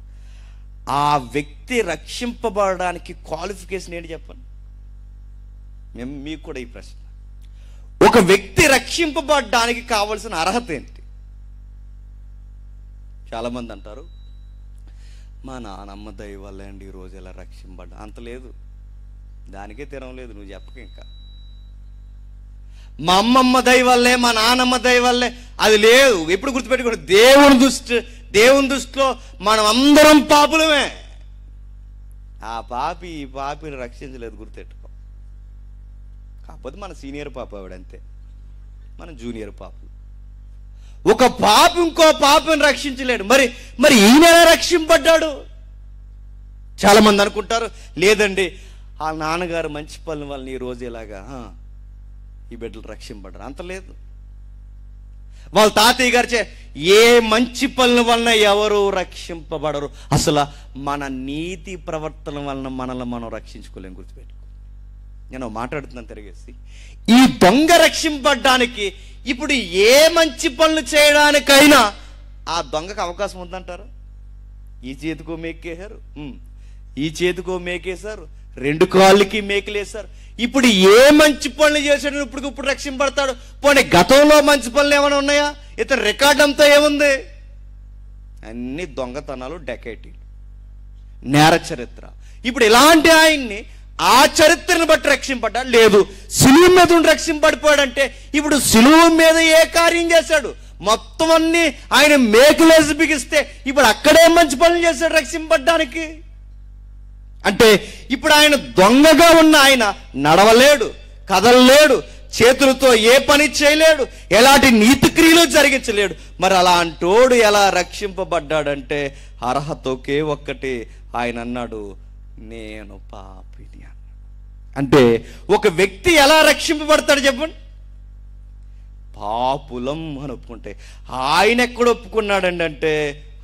Speaker 2: ఆ వ్యక్తి రక్షింపబడడానికి క్వాలిఫికేషన్ ఏంటి చెప్పండి? మీకు కూడా ఈ ప్రశ్న. ఒక వ్యక్తి రక్షింపబడడానికి కావలసిన అర్హత ఏంటి? చాలామంది అంటారు, మా నానమ్మ దయ వల్లే అండి ఈరోజు ఇలా రక్షింపబడ్డా. అంత లేదు, దానికే తిరం లేదు, నువ్వు చెప్పక. ఇంకా మా అమ్మమ్మ దయ వల్లే, మా నానమ్మ దయ వల్లే, అది లేదు. ఎప్పుడు గుర్తుపెట్టుకోండి, దేవుని దృష్టిలో మనం అందరం పాపులమే. ఆ పాపి ఈ పాపిని రక్షించలేదు, గుర్తెట్టుకో. కాకపోతే మన సీనియర్ పాప ఆవిడంతే, మన జూనియర్ పాపలు. ఒక పాపి ఇంకో పాపిని రక్షించలేడు. మరి ఈయన ఎలా రక్షింపడ్డాడు? చాలా మంది అనుకుంటారు, లేదండి ఆ నాన్నగారు మంచి పనుల వల్ల ఈ రోజు ఇలాగా ఈ బిడ్డలు రక్షింపడ్డారు. అంత లేదు. వాళ్ళ తాతయ్య గారు ఏ మంచి పనుల వలన ఎవరు రక్షింపబడరు. అసలు మన నీతి ప్రవర్తన వలన మనల్ని మనం రక్షించుకోలేం, గుర్తుపెట్టుకో. నేను మాట్లాడుతున్నాను తిరిగేసి. ఈ దొంగ రక్షింపబడ్డానికి ఇప్పుడు ఏ మంచి పనులు చేయడానికైనా ఆ దొంగకు అవకాశం ఉందంటారు? ఈ చేతికో మేకేశారు, ఈ చేతికో మేకేశారు, 2 కాళ్ళకి మేకలేశారు. ఇప్పుడు ఏ మంచి పనులు చేశాడు ఇప్పుడు రక్షింపడతాడు? పోనీ గతంలో మంచి పనులు ఏమైనా ఉన్నాయా? ఇతను రికార్డ్ అంతా ఏముంది? అన్ని దొంగతనాలు, డెకైటీలు, నేర చరిత్ర. ఇప్పుడు ఇలాంటి ఆయన్ని ఆ చరిత్రను బట్టి రక్షింపడ్డాడు? లేదు. సిలువ మీద ఉండి రక్షింపడిపోయాడంటే ఇప్పుడు సిలువ మీద ఏ కార్యం చేశాడు? మొత్తం అన్ని ఆయన మేకులేసి బిగిస్తే ఇప్పుడు అక్కడే మంచి పనులు చేశాడు రక్షింపడ్డానికి. అంటే ఇప్పుడు ఆయన దొంగగా ఉన్న ఆయన నడవలేడు, కదలలేడు, చేతులతో ఏ పని చేయలేడు, ఎలాంటి నీతి క్రియలు జరిగించలేడు. మరి అలాంటోడు ఎలా రక్షింపబడ్డాడంటే అర్హత ఒకే ఒక్కటి. ఆయన అన్నాడు, నేను పాపిని అన్నాడు. అంటే ఒక వ్యక్తి ఎలా రక్షింపబడతాడు చెప్పండి? పాపులం అని ఒప్పుకుంటే. ఆయన ఎక్కడ ఒప్పుకున్నాడండి అంటే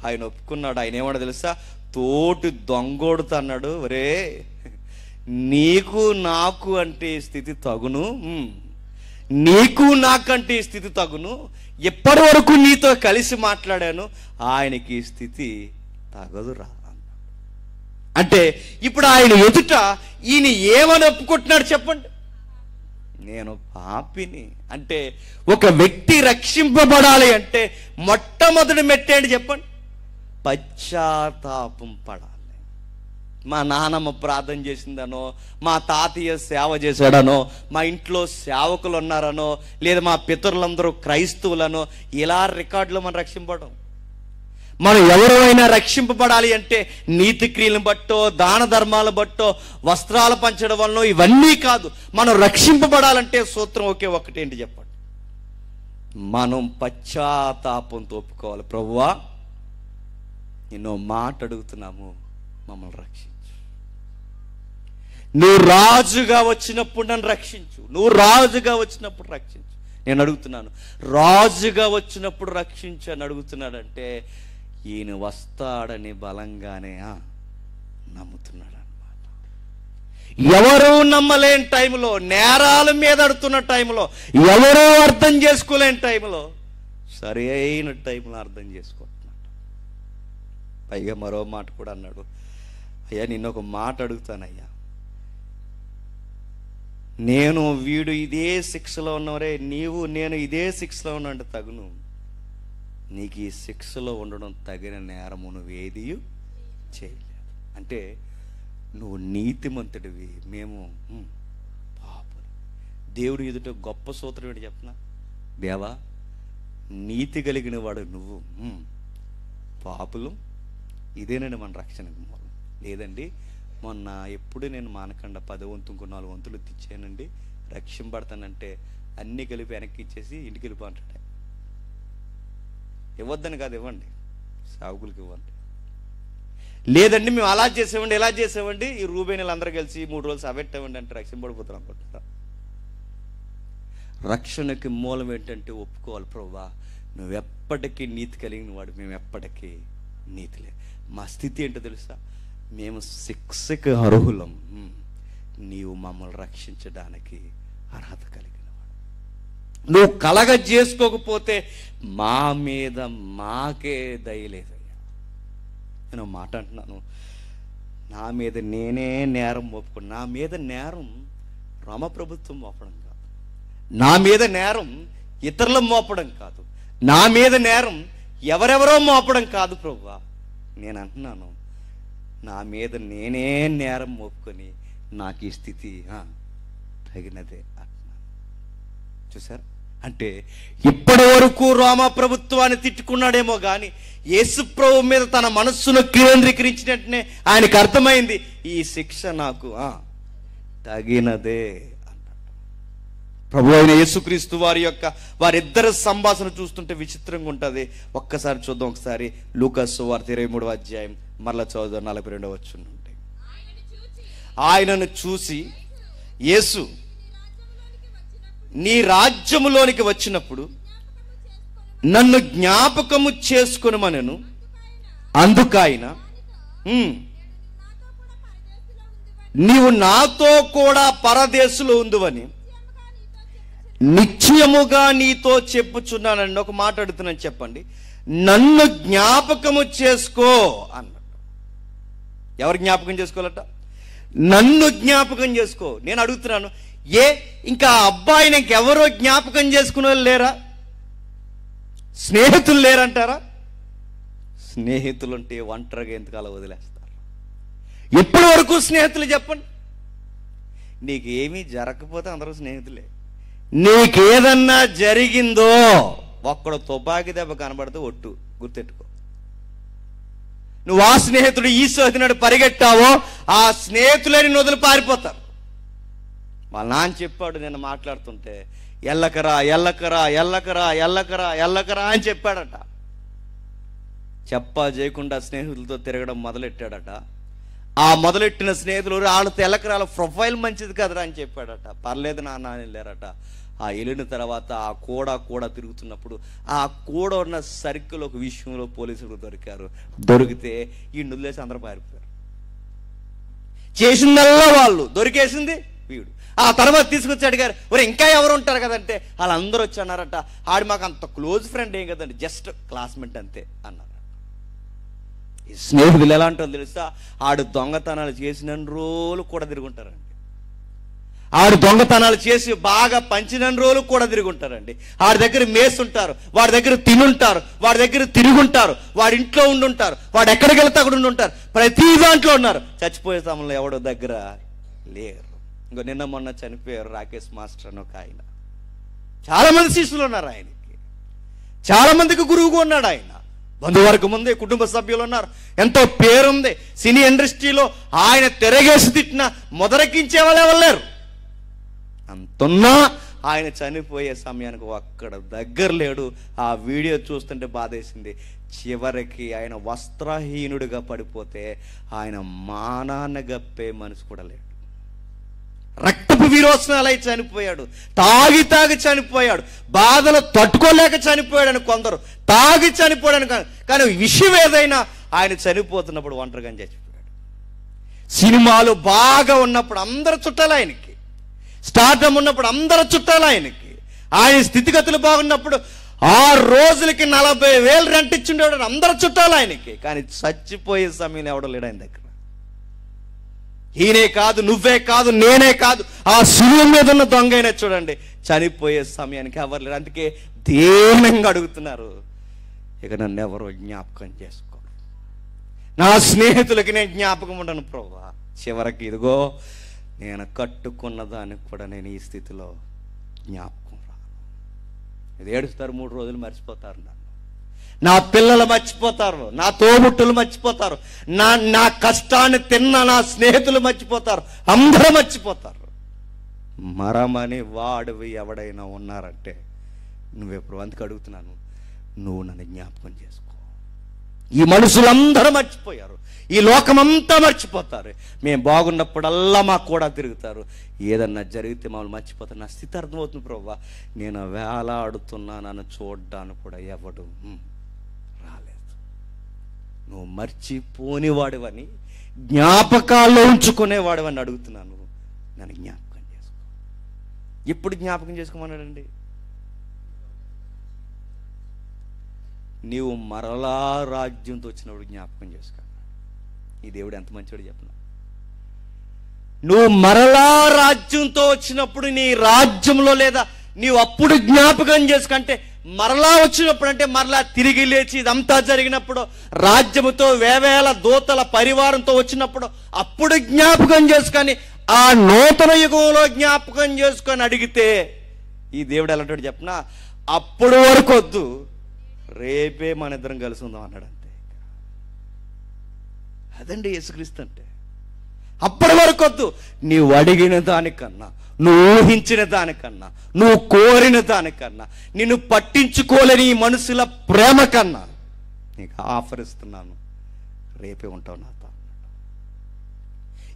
Speaker 2: ఆయన ఒప్పుకున్నాడు. ఆయన ఏమన్నా తెలుసా? తోటి దొంగోడుతా అన్నాడు, ఒరే నీకు నాకు అంటే స్థితి తగును, నీకు నాకంటే స్థితి తగును, ఎప్పటి వరకు నీతో కలిసి మాట్లాడాను, ఆయనకి స్థితి తగదురా. అంటే ఇప్పుడు ఆయన ఎదుట ఈయన ఏమని ఒప్పుకుంటున్నాడు చెప్పండి? నేను పాపిని. అంటే ఒక వ్యక్తి రక్షింపబడాలి అంటే మొట్టమొదటి మెట్టేంటి చెప్పండి? పశ్చాత్తాపం పడాలి. మా నాన్నమ్మ ప్రార్థన చేసిందనో, మా తాతయ్య సేవ చేశాడనో, మా ఇంట్లో సేవకులు ఉన్నారనో, లేదా మా పితరులందరూ క్రైస్తవులనో ఇలా రికార్డులో మనం రక్షింపడం. మనం ఎవరైనా రక్షింపబడాలి అంటే నీతి క్రియలను బట్టో, దాన ధర్మాలను బట్టో, వస్త్రాలు పంచడం వలన ఇవన్నీ కాదు. మనం రక్షింపబడాలంటే సూత్రం ఒకే ఒక్కటేంటి చెప్పండి? మనం పశ్చాత్తాపంతో ఒప్పుకోవాలి. ప్రభువా ఎన్నో మాట అడుగుతున్నాము, మమ్మల్ని రక్షించు. నువ్వు రాజుగా వచ్చినప్పుడు నన్ను రక్షించు, నువ్వు రాజుగా వచ్చినప్పుడు రక్షించు. నేను అడుగుతున్నాను, రాజుగా వచ్చినప్పుడు రక్షించు అని అడుగుతున్నాడంటే ఈయన వస్తాడని బలంగానే నమ్ముతున్నాడు అన్నమాట. ఎవరూ నమ్మలేని టైంలో, నేరాల మీద అడుతున్న టైంలో, ఎవరూ అర్థం చేసుకోలేని టైంలో, సరి అయిన టైంలో అర్థం చేసుకుంటున్నాడు. పైగా మరో మాట కూడా అన్నాడు, అయ్యా నిన్ను ఒక మాట అడుగుతానయ్యా, నేను వీడు ఇదే శిక్షలో ఉన్నవరే, నేను ఇదే శిక్షలో ఉన్నాడు తగును, నీకు ఈ శిక్షలో ఉండడం తగిన నేరము నువ్వేది చేయలేదు. అంటే నువ్వు నీతిమంతుడివి, మేము పాపం. దేవుడు ఎదుట గొప్ప సూత్రం ఏంటి చెప్పనా, దేవా నీతి కలిగిన వాడు నువ్వు, పాపులు. ఇదేనండి మన రక్షణకు మూలం. లేదండి మొన్న ఎప్పుడు నేను మానకుండా 10 వంతు ఇంకో 4 వంతులు తెచ్చానండి రక్షింపడతానంటే అన్నీ కలిపి వెనక్కి ఇచ్చేసి ఇంటికి వెళ్ళిపో అంటాడు. ఇవ్వద్దని కాదు, ఇవ్వండి, సాగుకులకి ఇవ్వండి. లేదండి మేము అలా చేసామండి ఇలా చేసామండి, ఈ రూబేణీలు అందరూ కలిసి 3 రోజులు సవెట్టామండి అంటే రక్షింపడిపోతారు అనుకుంటారా? రక్షణకి మూలం ఏంటంటే ఒప్పుకోవాలి, ప్రభువా నువ్వెప్పటికీ నీతి కలిగిన వాడు, మేము ఎప్పటికీ నీతిలే. మా స్థితి ఏంటో తెలుసా, మేము శిక్షకు అర్హులం, నీవు మమ్మల్ని రక్షించడానికి అర్హత కలిగిన వాడు. నువ్వు కలగ చేసుకోకపోతే మా మీద మాకే దయలేదయ్యా. నేను మాట అంటున్నాను, నా మీద నేనే నేరం మోపుకున్నా. నా మీద నేరం రోమ ప్రభుత్వం మోపడం కాదు, నా మీద నేరం ఇతరుల మోపడం కాదు, నా మీద నేరం ఎవరెవరో మోపడం కాదు ప్రభువా. నేను అంటున్నాను, నా మీద నేనే నేరం మోపుకొని నాకు ఈ స్థితి తగినదే అంటున్నాను. చూసారు? అంటే ఇప్పటి వరకు రోమా ప్రభుత్వాన్ని తిట్టుకున్నాడేమో కానీ యేసు ప్రభు మీద తన మనస్సును కేంద్రీకరించినట్టునే ఆయనకు అర్థమైంది, ఈ శిక్ష నాకు తగినదే అన్నట్టు. ప్రభు అయిన యేసుక్రీస్తు వారిద్దరి సంభాషణ చూస్తుంటే విచిత్రంగా ఉంటుంది. ఒక్కసారి చూద్దాం. ఒకసారి లూకాసు సువార్త 23వ అధ్యాయం మరలా చదువుదాం. 42వ వచనం ఉంటాయి. ఆయనను చూసి యేసు నీ రాజ్యములోనికి వచ్చినప్పుడు నన్ను జ్ఞాపకము చేసుకొనుమనెను. అందుకైన నీవు నాతో కూడా పరదేశులో ఉందువని నిశ్చయముగా నీతో చెప్పుచున్నానండి. ఒక మాట అడుగుతున్నాను, చెప్పండి. నన్ను జ్ఞాపకము చేసుకో అన్నాడు. ఎవరు జ్ఞాపకం చేసుకోవాలట? నన్ను జ్ఞాపకం చేసుకో. నేను అడుగుతున్నాను, ఇంకా అబ్బాయిని ఇంకెవరో జ్ఞాపకం చేసుకునే వాళ్ళు లేరా? స్నేహితులు లేరంటారా? స్నేహితులు అంటే ఒంటరిగా ఎంతకాలం వదిలేస్తారు? ఎప్పటి వరకు స్నేహితులు చెప్పండి. నీకేమీ జరగకపోతే అందరూ స్నేహితులే. నీకేదన్నా జరిగిందో ఒక్కడు తుపాకీ దెబ్బ కనబడితే ఒట్టు, గుర్తెట్టుకో. నువ్వు ఆ స్నేహితుడు ఈ స్నేహితుడు పరిగెట్టావో ఆ స్నేహితులని వదిలి పారిపోతారు. వాళ్ళ నాన్న చెప్పాడు, నేను మాట్లాడుతుంటే ఎల్లకరా ఎల్లకరా ఎల్లకరా ఎల్లకరా ఎల్లకరా అని చెప్పాడట. చెప్పా చేయకుండా స్నేహితులతో తిరగడం మొదలెట్టాడట. ఆ మొదలెట్టిన స్నేహితులు వాళ్ళతో ఎల్లకరాల ప్రొఫైల్ మంచిది కదరా అని చెప్పాడట. పర్లేదు నాన్న అని వెళ్ళారట. ఆ వెళ్ళిన తర్వాత ఆ కూడా తిరుగుతున్నప్పుడు ఆ కూడా ఉన్న సర్కిల్ ఒక విషయంలో పోలీసులు దొరికితే ఈ నుదిలేసి అందరూ పారిపోయారు. చేసిందల్లా వాళ్ళు, దొరికేసింది వీడు. ఆ తర్వాత తీసుకొచ్చి అడిగారు, ఒరే ఇంకా ఎవరు ఉంటారు కదంటే వాళ్ళందరూ వచ్చి అన్నారట, ఆడు మాకు అంత క్లోజ్ ఫ్రెండ్ ఏం కదండి, జస్ట్ క్లాస్మేట్ అంతే అన్నారు. ఈ స్నేహితులు ఎలా అంటారో తెలుసా, ఆడు దొంగతనాలు చేసిన రోజులు కూడా తిరుగుంటారండి. ఆడు దొంగతనాలు చేసి బాగా పంచిన రోజులు కూడా తిరుగుంటారండి. ఆడి దగ్గర మేస్తుంటారు, వాడి దగ్గర తినుంటారు, వాడి దగ్గర తిరుగుంటారు, వాడి ఇంట్లో ఉండుంటారు, వాడు ఎక్కడికి వెళ్తే అక్కడ ఉండుంటారు. ప్రతి దాంట్లో ఉన్నారు. చచ్చిపోయే సమయంలో ఎవడో దగ్గర లేరు. ఇంకో నిన్న మొన్న చనిపోయారు రాకేష్ మాస్టర్ అని ఒక ఆయన. చాలా మంది శిష్యులు ఉన్నారు ఆయనకి, చాలా మందికి గురువుగా ఉన్నాడు ఆయన. బంధువర్గం ఉంది, కుటుంబ సభ్యులు ఉన్నారు, ఎంతో పేరుంది. సినీ ఇండస్ట్రీలో ఆయన తిరగేసి తిట్టిన మొదలెక్కించే వాళ్ళు ఎవరు లేరు. అంతున్నా ఆయన చనిపోయే సమయానికి ఒక్కడ దగ్గర లేడు. ఆ వీడియో చూస్తుంటే బాధేసింది. చివరికి ఆయన వస్త్రహీనుడిగా పడిపోతే ఆయన మానాన్న గప్పే మనిషి కూడా లేడు. రక్తపు విరోచనాలై చనిపోయాడు, తాగి చనిపోయాడు, బాధలు తట్టుకోలేక చనిపోయాడని కొందరు, తాగి చనిపోయాడని. కానీ విషయం ఏదైనా ఆయన చనిపోతున్నప్పుడు ఒంటరిగా చచ్చిపోయాడు. సినిమాలు బాగా ఉన్నప్పుడు అందరు చుట్టాలు ఆయనకి, స్టార్టమ్ ఉన్నప్పుడు అందరు చుట్టాలు ఆయనకి, ఆయన స్థితిగతులు బాగున్నప్పుడు 6 రోజులకి 40,000 రెంట్ ఇచ్చిండేవాడు, అందరు చుట్టాలు ఆయనకి. కానీ చచ్చిపోయే సమయం ఎవడో లేడు ఆయన దగ్గర. ఈయనే కాదు, నువ్వే కాదు, నేనే కాదు, ఆ శిలువ మీద ఉన్న దొంగ అయినా చూడండి, చనిపోయే సమయానికి ఎవరు లేరు. అందుకే దీనంగా అడుగుతున్నారు, ఇక నన్ను ఎవరో జ్ఞాపకం చేసుకోరు, నా స్నేహితులకి నేను జ్ఞాపకం ఉండను ప్రభువా. చివరికి ఇదిగో నేను కట్టుకున్న దానికి కూడా నేను ఈ స్థితిలో జ్ఞాపకం రాను. ఇది ఏడుస్తారు, 3 రోజులు మర్చిపోతారు నన్ను, నా పిల్లలు మర్చిపోతారు, నా తోబుట్టులు మర్చిపోతారు, నా కష్టాన్ని తిన్న నా స్నేహితులు మర్చిపోతారు, అందరూ మర్చిపోతారు. మరమని వాడివి ఎవడైనా ఉన్నారంటే నువ్వెప్పుడు, అందుకు అడుగుతున్నాను, నువ్వు నన్ను జ్ఞాపకం చేసుకో. ఈ మనుషులందరూ మర్చిపోయారు, ఈ లోకమంతా మర్చిపోతారు. మేము బాగున్నప్పుడల్లా మాకు కూడా తిరుగుతారు, ఏదన్నా జరిగితే మమ్మల్ని మర్చిపోతారు. నా స్థితి అర్థమవుతుంది ప్రభువా, నేను వేలాడుతున్నానని చూడ్డానికి కూడా ఎవడు రాలేదు. నువ్వు మర్చిపోనివాడివని, జ్ఞాపకాల్లో ఉంచుకునేవాడివని అడుగుతున్నాను, నన్ను జ్ఞాపకం చేసుకో. ఎప్పుడు జ్ఞాపకం చేసుకోమన్నాడండి? నీవు మరలా రాజ్యంతో వచ్చినప్పుడు జ్ఞాపకం చేసుకో. ఈ దేవుడు ఎంత మంచివాడు చెప్పిన. నువ్వు మరలా రాజ్యంతో వచ్చినప్పుడు నీ రాజ్యంలో, లేదా నీవు అప్పుడు జ్ఞాపకం చేసుకుంటే, మరలా వచ్చినప్పుడు అంటే మరలా తిరిగి లేచి ఇదంతా జరిగినప్పుడు, రాజ్యముతో వేవేల దూతల పరివారంతో వచ్చినప్పుడు అప్పుడు జ్ఞాపకం చేసుకొని, ఆ నూతన యుగంలో జ్ఞాపకం చేసుకొని అడిగితే ఈ దేవుడు ఎలాంటి చెప్పినా, అప్పుడు వరకు వద్దు, రేపే మన ఇద్దరం కలిసి ఉందాం అన్నాడు. అంతే, అదండి యేసుక్రీస్తు అంటే. అప్పటి వరకు వద్దు, నీవు అడిగిన దానికన్నా, నువ్వు ఊహించిన దానికన్నా, నువ్వు కోరిన దానికన్నా, నిన్ను పట్టించుకోలేని ఈ మనుషుల ప్రేమ కన్నా నీకు ఆఫర్ ఇస్తున్నాను, రేపే ఉంటావు నాతో.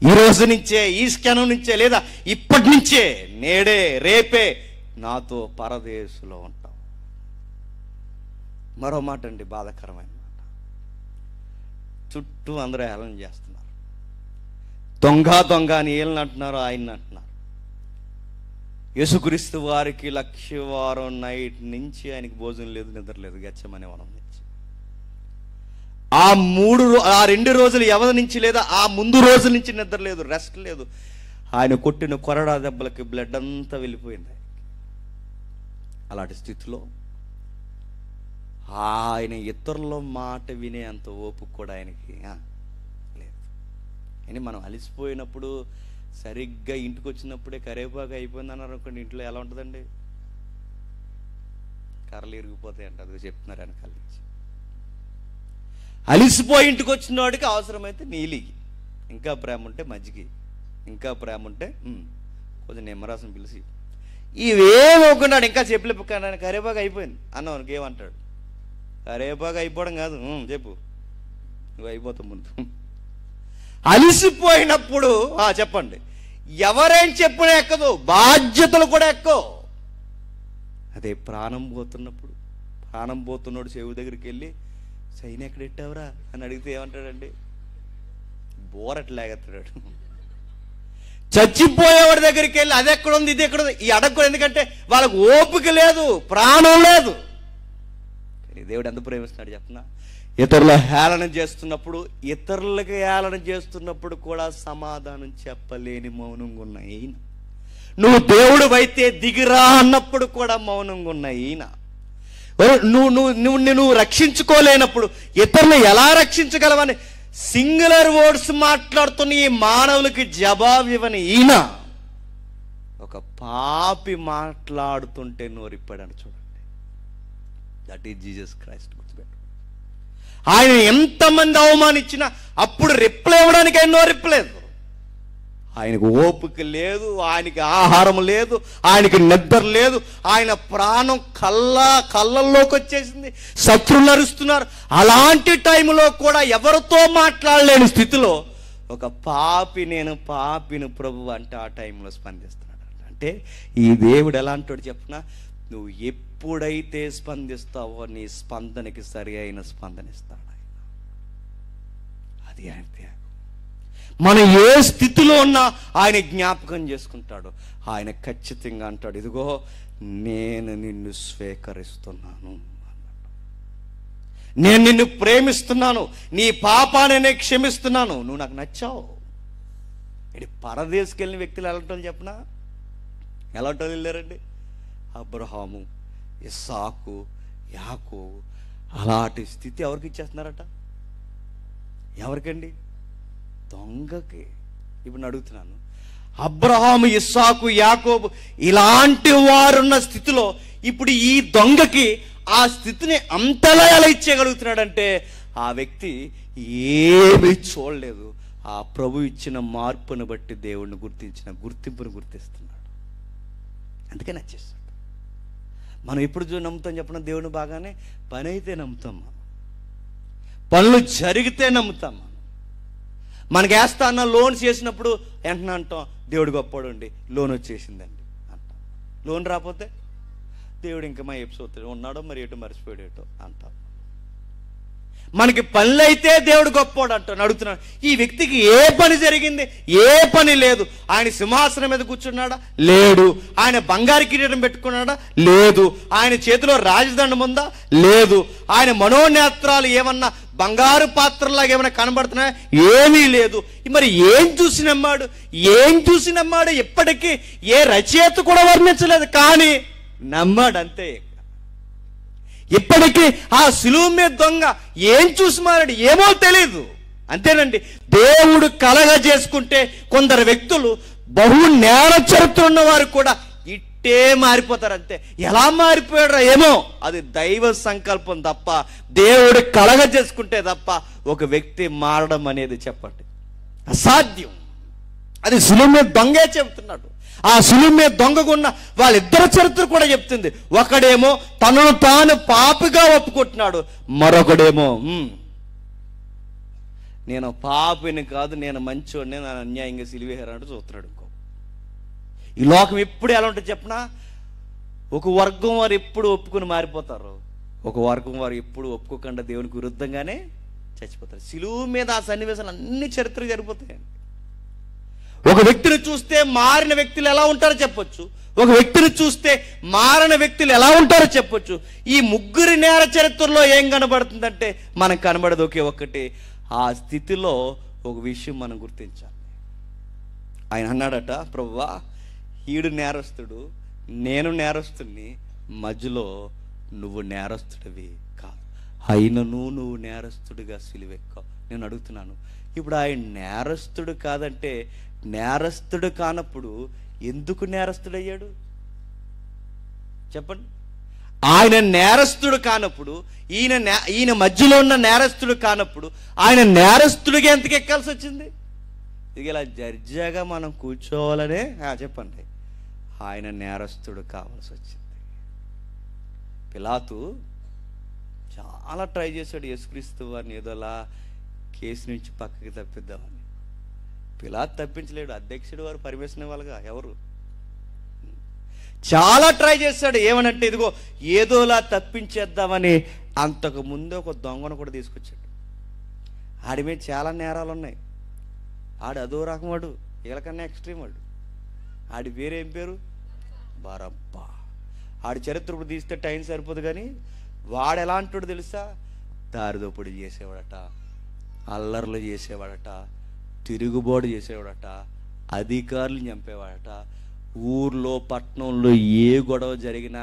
Speaker 2: ఈ రోజు నుంచే, ఈ క్షణం నుంచే, లేదా ఇప్పటి నుంచే, నేడే రేపే నాతో పరదేశంలో ఉంటావు. మరో మాట అండి, బాధాకరమైన మాట. చుట్టూ అందరూ హేళన చేస్తున్నారు, దొంగ దొంగ అని వీళ్ళని అంటున్నారు, ఆయన్ని అంటున్నారు. యేసుక్రీస్తు వారికి 1,00,000 వారం నైట్ నుంచి ఆయనకి భోజనం లేదు, నిద్ర లేదు, గెచ్చమనే వనం నుంచి. ఆ 2 రోజులు వ్యవధి నుంచి, లేదా ఆ ముందు రోజుల నుంచి నిద్ర లేదు, రెస్ట్ లేదు. ఆయన కొట్టిన కొరడా దెబ్బలకి బ్లడ్ అంతా వెళ్ళిపోయింది. అలాంటి స్థితిలో ఆయన ఇతరుల మాట వినే అంత ఓపిక కూడా ఆయనకి లేదు. అని మనం అలసిపోయినప్పుడు, సరిగ్గా ఇంటికి వచ్చినప్పుడే కరివేపాకు అయిపోయింది అన్నారు అనుకోండి, ఇంట్లో ఎలా ఉంటుందండి? కర్రలు ఇరిగిపోతాయి అంట, అది చెప్తున్నారు వెనకాల నుంచి. అలిసిపోయి ఇంటికి వచ్చిన వాడికి అవసరమైతే నీలి, ఇంకా ప్రేమ ఉంటే మజ్జిగ, ఇంకా ప్రేమ ఉంటే కొంచెం నిమ్మరసం పిలిచి, ఇవేమవుకున్నాడు. ఇంకా చెప్పలేకపోయినా కరివేపాకు అయిపోయింది అన్నవానికి ఏమంటాడు? కరివేపాకు అయిపోవడం కాదు, చెప్పు, నువ్వు అయిపోతావు ముందు. అలిసిపోయినప్పుడు చెప్పండి, ఎవరేం చెప్పినా ఎక్కదు, బాధ్యతలు కూడా ఎక్కవు. అదే ప్రాణం పోతున్నప్పుడు, ప్రాణం పోతున్నాడు చెవి దగ్గరికి వెళ్ళి, సైన్ ఎక్కడ పెట్టావురా అని అడిగితే ఏమంటాడండి? బోరట్లాగేస్తాడు. చచ్చిపోయేవాడి దగ్గరికి వెళ్ళి అది ఎక్కడుంది, ఇది ఎక్కడుంది ఈ అడగకూడదు. ఎందుకంటే వాళ్ళకు ఓపిక లేదు, ప్రాణం లేదు. దేవుడు ఎంత ప్రేమిస్తున్నాడు చెప్పనా? ఇతరుల హేళన చేస్తున్నప్పుడు, ఇతరులకు హేళన చేస్తున్నప్పుడు కూడా సమాధానం చెప్పలేని మౌనంగా ఉన్న ఈయన, నువ్వు దేవుడు అయితే దిగిరా అన్నప్పుడు కూడా మౌనంగా ఉన్న ఈయన, నువ్వు రక్షించుకోలేనప్పుడు ఇతరులు ఎలా రక్షించగలవని సింగులర్ వర్డ్స్ మాట్లాడుతున్న ఈ మానవులకి జవాబు ఇవ్వని ఈయన, ఒక పాపి మాట్లాడుతుంటే నోరిప్పాడని చూడండి. That is Jesus Christ. గుర్తుపెట్టు, ఆయన ఎంతమంది అవమానించినా అప్పుడు రిప్లై ఇవ్వడానికి ఆయన నోరిప్పలేదు. ఆయనకు ఓపిక లేదు, ఆయనకి ఆహారం లేదు, ఆయనకి నిద్ర లేదు, ఆయన ప్రాణం కళ్ళల్లోకి వచ్చేసింది, శత్రువులు అరుస్తున్నారు. అలాంటి టైంలో కూడా ఎవరితో మాట్లాడలేని స్థితిలో ఒక నేను పాపిని ప్రభు అంటే ఆ టైంలో స్పందిస్తున్నాడు. అంటే ఈ దేవుడు ఎలాంటి చెప్పినా, నువ్వు ఎప్పుడైతే స్పందిస్తావో నీ స్పందనకి సరి అయిన స్పందన ఇస్తాడు ఆయన. అది ఆయన త్యాగం. మనం ఏ స్థితిలో ఉన్నా ఆయన జ్ఞాపకం చేసుకుంటాడు. ఆయన ఖచ్చితంగా అంటాడు, ఇదిగో నేను నిన్ను స్వీకరిస్తున్నాను, నేను నిన్ను ప్రేమిస్తున్నాను, నీ పాపాన్ని నేను క్షమిస్తున్నాను, నువ్వు నాకు నచ్చావు. ఇది పరదేశకి వెళ్ళిన వ్యక్తులు వెళ్ళటం చెప్పనా, వెళ్ళటం వెళ్ళారండి. అబ్రహాము, ఇస్సాకు, యాకోబు అలాంటి స్థితి ఎవరికి ఇచ్చేస్తున్నారట? ఎవరికండి? దొంగకి. ఇప్పుడు నేను అడుగుతున్నాను, అబ్రహాము, ఇస్సాకు, యాకోబు ఇలాంటి వారున్న స్థితిలో ఇప్పుడు ఈ దొంగకి ఆ స్థితిని అంతలా ఎలా ఇచ్చేయగలుగుతున్నాడంటే ఆ వ్యక్తి ఏమీ చూడలేదు. ఆ ప్రభు ఇచ్చిన మార్పును బట్టి దేవుణ్ణి గుర్తించిన గుర్తింపును గుర్తిస్తున్నాడు. అందుకే నచ్చేస్తాడు. మనం ఎప్పుడు నమ్ముతాం చెప్పిన దేవుని బాగానే, పని అయితే నమ్ముతాం, మనం పనులు జరిగితే నమ్ముతాం. మనకి వేస్తా అన్న లోన్స్ చేసినప్పుడు వెంటనే అంటాం, దేవుడు గొప్పవాడు అండి, లోన్ వచ్చేసిందండి అంటాం. లోన్ రాకపోతే దేవుడు ఇంకా మా ఎపిసోడ్ ఉన్నాడో మరి ఏటో మర్చిపోయాడు ఏటో అంటాం. మనకి పనులు అయితే దేవుడు గొప్పవాడు అంటాను. అడుగుతున్నాడు, ఈ వ్యక్తికి ఏ పని జరిగింది? ఏ పని లేదు. ఆయన సింహాసనం మీద కూర్చున్నాడా? లేడు. ఆయన బంగారు కిరీటం పెట్టుకున్నాడా? లేదు. ఆయన చేతిలో రాజదండం ఉందా? లేదు. ఆయన మనోనేత్రాలు ఏమన్నా బంగారు పాత్రలాగా ఏమైనా కనబడుతున్నాయా? ఏమీ లేదు. మరి ఏం చూసి నమ్మాడు? ఏం చూసి నమ్మాడు? ఎప్పటికీ ఏ రచయిత కూడా వర్ణించలేదు, కానీ నమ్మాడు అంతే. ఇప్పటికీ ఆ సిలువ మీద దొంగ ఏం చూసి మారాడు ఏమో తెలీదు, అంతేనండి. దేవుడు కలగజేసుకుంటే కొందరు వ్యక్తులు బహు నేర చరిత్ర ఉన్న వారు కూడా ఇట్టే మారిపోతారు అంతే. ఎలా మారిపోయాడో ఏమో, అది దైవ సంకల్పం తప్ప, దేవుడు కలగజేసుకుంటే తప్ప ఒక వ్యక్తి మారడం అనేది చెప్పండి అసాధ్యం. అది సిలువ మీద దొంగే చెబుతున్నాడు. ఆ సిలువ మీద దొంగకున్న వాళ్ళిద్దరి చరిత్ర కూడా చెప్తుంది. ఒకడేమో తనను తాను పాపిగా ఒప్పుకుంటున్నాడు, మరొకడేమో నేను పాపిని కాదు, నేను మంచోడిని, నేను అన్యాయంగా సిలువేశారంటూ చూస్తున్నాడు. ఇంకో ఈ లోకం ఎప్పుడు ఎలా ఉంటుంది చెప్పనా? ఒక వర్గం వారు ఎప్పుడు ఒప్పుకుని మారిపోతారు, ఒక వర్గం వారు ఎప్పుడు ఒప్పుకోకుండా దేవునికి విరుద్ధంగానే చచ్చిపోతారు. సిలువ మీద ఆ సన్నివేశాలు అన్ని చరిత్ర జరిగిపోతాయండి. ఒక వ్యక్తిని చూస్తే మారిన వ్యక్తులు ఎలా ఉంటారో చెప్పొచ్చు, ఒక వ్యక్తిని చూస్తే మారిన వ్యక్తులు ఎలా ఉంటారో చెప్పొచ్చు. ఈ ముగ్గురి నేర చరిత్రలో ఏం కనబడుతుందంటే మనకు కనబడదు ఒకే ఒక్కటి. ఆ స్థితిలో ఒక విషయం మనం గుర్తించాలి. ఆయన అన్నాడట, ప్రభువా ఈడు నేరస్తుడు, నేను నేరస్తుడిని, మధ్యలో నువ్వు నేరస్తుడివి కాదు, అయినను నువ్వు నేరస్తుడిగా సిలువెక్కావు. నేను అడుగుతున్నాను, ఇప్పుడు ఆయన నేరస్తుడు కాదంటే నేరస్తుడు కానప్పుడు ఎందుకు నేరస్తుడయ్యాడు చెప్పండి? ఆయన నేరస్తుడు కానప్పుడు, ఈయన మధ్యలో ఉన్న నేరస్తుడు కానప్పుడు ఆయన నేరస్తుడిగా ఎంతకు ఎక్కాల్సి వచ్చింది? ఇది ఇలా జర్జాగా మనం కూర్చోవాలనే చెప్పండి, ఆయన నేరస్తుడు కావాల్సి వచ్చింది. పిలాతు చాలా ట్రై చేశాడు యేసుక్రీస్తు వారిని ఏదోలా కేసు నుంచి పక్కకి తప్పిద్దామని. పిలాతు తప్పించలేడు, అధ్యక్షుడు వారు పర్మిషన్ ఇవ్వాలిగా. ఎవరు చాలా ట్రై చేశాడు. ఏమనంటే ఇదిగో ఏదోలా తప్పించేద్దామని అంతకు ముందే ఒక దొంగను కూడా తీసుకొచ్చాడు. ఆడి మీద చాలా నేరాలు ఉన్నాయి. ఆడు అదో రకం వాడు, వీళ్ళకన్నా ఎక్స్ట్రీమ్ వాడు. ఆడి పేరేం పేరు? బరబ్బా. ఆడి చరిత్ర ఇప్పుడు తీస్తే టైం సరిపోదు, కానీ వాడు ఎలాంటి తెలుసా? దారిదోపుడు చేసేవాడట, అల్లర్లు చేసేవాడట, తిరుగుబాటు చేసేవాడట, అధికారులు చంపేవాడట. ఊర్లో పట్టణంలో ఏ గొడవ జరిగినా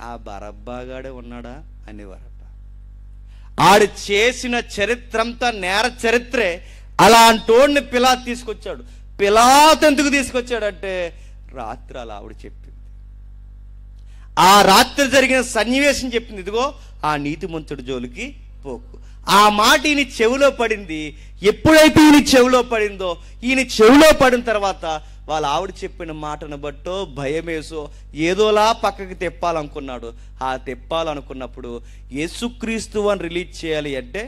Speaker 2: ఆ బరబ్బాగాడే ఉన్నాడా అనేవారట. ఆడు చేసిన చరిత్రంతా నేర చరిత్రే. అలాంటోడిని పిలాతు తీసుకొచ్చాడు. పిలాతు ఎందుకు తీసుకొచ్చాడంటే రాత్రి అలా ఆవిడ చెప్పింది, ఆ రాత్రి జరిగిన సన్నివేశం చెప్పింది, ఇదిగో ఆ నీతిమంతుడి జోలికి పోకు. ఆ మాట ఈయన చెవిలో పడింది. ఎప్పుడైతే ఈయన చెవిలో పడిందో, ఈయన చెవిలో పడిన తర్వాత వాళ్ళ ఆవిడ చెప్పిన మాటను బట్టో భయమేసో ఏదోలా పక్కకి తెప్పాలనుకున్నాడు. ఆ తెప్పాలనుకున్నప్పుడు యేసుక్రీస్తు అని రిలీజ్ చేయాలి అంటే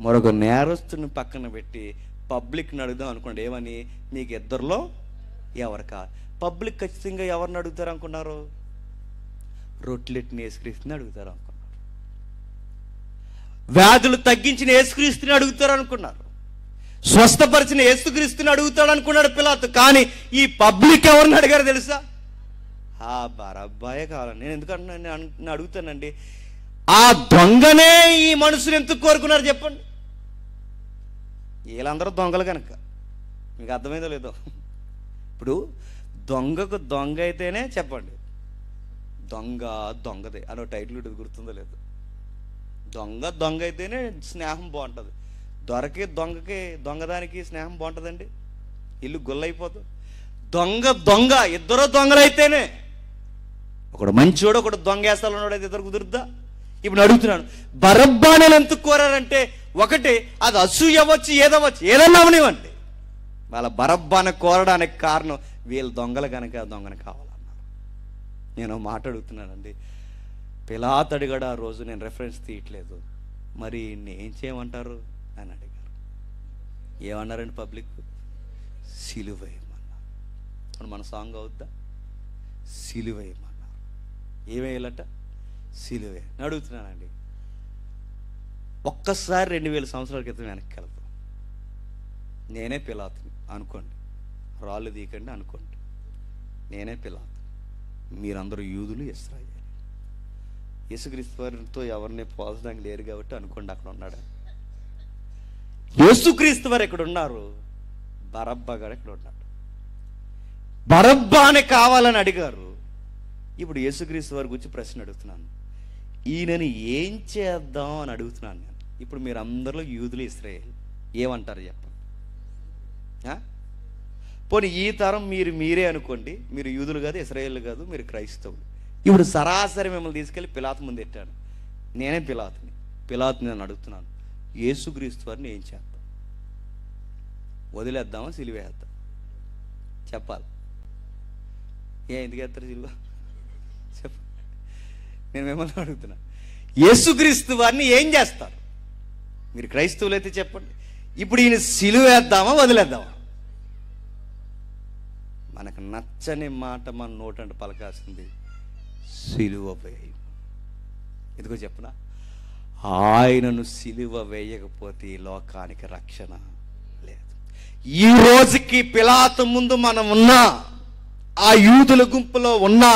Speaker 2: మరొక నేరస్తుని పక్కన పెట్టి పబ్లిక్ని అడుగుదాం అనుకోండి. ఏమని? మీకు ఇద్దరిలో ఎవరు కాదు? పబ్లిక్ ఖచ్చితంగా ఎవరిని అడుగుతారు అనుకున్నారు? రొట్టెలెట్టిన యేసుక్రీస్తుని అడుగుతారు అనుకున్నారు. వ్యాధులు తగ్గించిన యేసుక్రీస్తుని అడుగుతారు అనుకున్నారు. స్వస్థపరిచిన యేసుక్రీస్తుని అడుగుతాడు అనుకున్నాడు పిలాతు. కానీ ఈ పబ్లిక్ ఎవరిని అడిగారు తెలుసా? ఆ బరబ్బాయే కావాలని. నేను ఎందుకంటున్నా, నేను అడుగుతానండి, ఆ దొంగనే ఈ మనుషులు ఎందుకు కోరుకున్నారు చెప్పండి? వీళ్ళందరూ దొంగలు కనుక. మీకు అర్థమైందో లేదో? ఇప్పుడు దొంగకు దొంగ అయితేనే చెప్పండి, దొంగ దొంగదే అనో టైటిల్ ఉంటుంది, గుర్తుందో లేదు? దొంగ దొంగ అయితేనే స్నేహం బాగుంటుంది. దొరకి దొంగకి దొంగదానికి స్నేహం బాగుంటుందండి? ఇల్లు గొల్లైపోతుంది. దొంగ దొంగ ఇద్దరు దొంగలైతేనే, ఒకడు మంచోడు ఒకడు దొంగ వేస్తాలు ఉన్నాడు, అయితే ఇద్దరు కుదురుద్దా? ఇప్పుడు అడుగుతున్నాను, బరబ్బాని ఎందుకు కోరారంటే, ఒకటి అది అసూయ అవ్వచ్చు, ఏదవ్వచ్చు, ఏదన్నా అవనివ్వండి, వాళ్ళ బరబ్బాని కోరడానికి కారణం వీళ్ళు దొంగలు కనుక దొంగని కావాలన్నారు. నేను మాట్లాడుతున్నానండి, పిలాతు అడిగాడు ఆ రోజు, నేను రెఫరెన్స్ తీయట్లేదు, మరి ఏం చేయమంటారు అని అడిగారు. ఏమన్నారండి పబ్లిక్? సిలువేయమన్నారు. ఇప్పుడు మన సాంగ్ అవుద్దా? సిలువేయమన్నారు. ఏమేయాలట? సిలువే. అడుగుతున్నానండి, ఒక్కసారి 2000 సంవత్సరాల క్రితం వెనక్కి వెళ్తాం. నేనే పిలాతుని అనుకోండి, రాళ్ళు తీయకండి అనుకోండి, నేనే పిలాతు, మీరందరూ యూదులు, ఇశ్రాయేలు. యేసుక్రీస్తు వారితో ఎవరిని పోల్చడానికి లేరు కాబట్టి అనుకోండి అక్కడ ఉన్నాడు. యేసుక్రీస్తు వారు ఎక్కడ ఉన్నారు? బరబ్బా గారు ఎక్కడ ఉన్నాడు? బరబ్బానే కావాలని అడిగారు. ఇప్పుడు యేసుక్రీస్తు వారి గురించి ప్రశ్న అడుగుతున్నాను, ఈయనని ఏం చేద్దాం అని అడుగుతున్నాను నేను. ఇప్పుడు మీరు అందరిలో యూదులు, ఇశ్రాయేలు, ఏమంటారు చెప్పండి? పోనీ ఈ తరం మీరే అనుకోండి, మీరు యూదులు కాదు, ఇశ్రాయేలు కాదు, మీరు క్రైస్తవులు. ఇప్పుడు సరాసరి మిమ్మల్ని తీసుకెళ్ళి పిలాతు ముందు పెట్టాను. నేనే పిలాతుని నేను అడుగుతున్నాను, యేసుక్రీస్తు వారిని ఏం చేద్దాం? వదిలేద్దామా, సిలువేద్దాం? చెప్పాలి. ఎందుకు వేస్తారు సిలువ? చెప్ప. నేను మిమ్మల్ని అడుగుతున్నా, యేసుక్రీస్తు వారిని ఏం చేస్తారు? మీరు క్రైస్తవులు అయితే చెప్పండి. ఇప్పుడు ఈయన సిలువేద్దామా, వదిలేద్దామా? మనకు నచ్చని మాట మన నోటంటే పలకాల్సింది సిలువ వేయ. ఎందుకో చెప్పనా? ఆయనను సిలువ వేయకపోతే ఈ లోకానికి రక్షణ లేదు. ఈ రోజుకి పిలాతు ముందు మనం ఉన్నా, ఆ యూదుల గుంపులో ఉన్నా,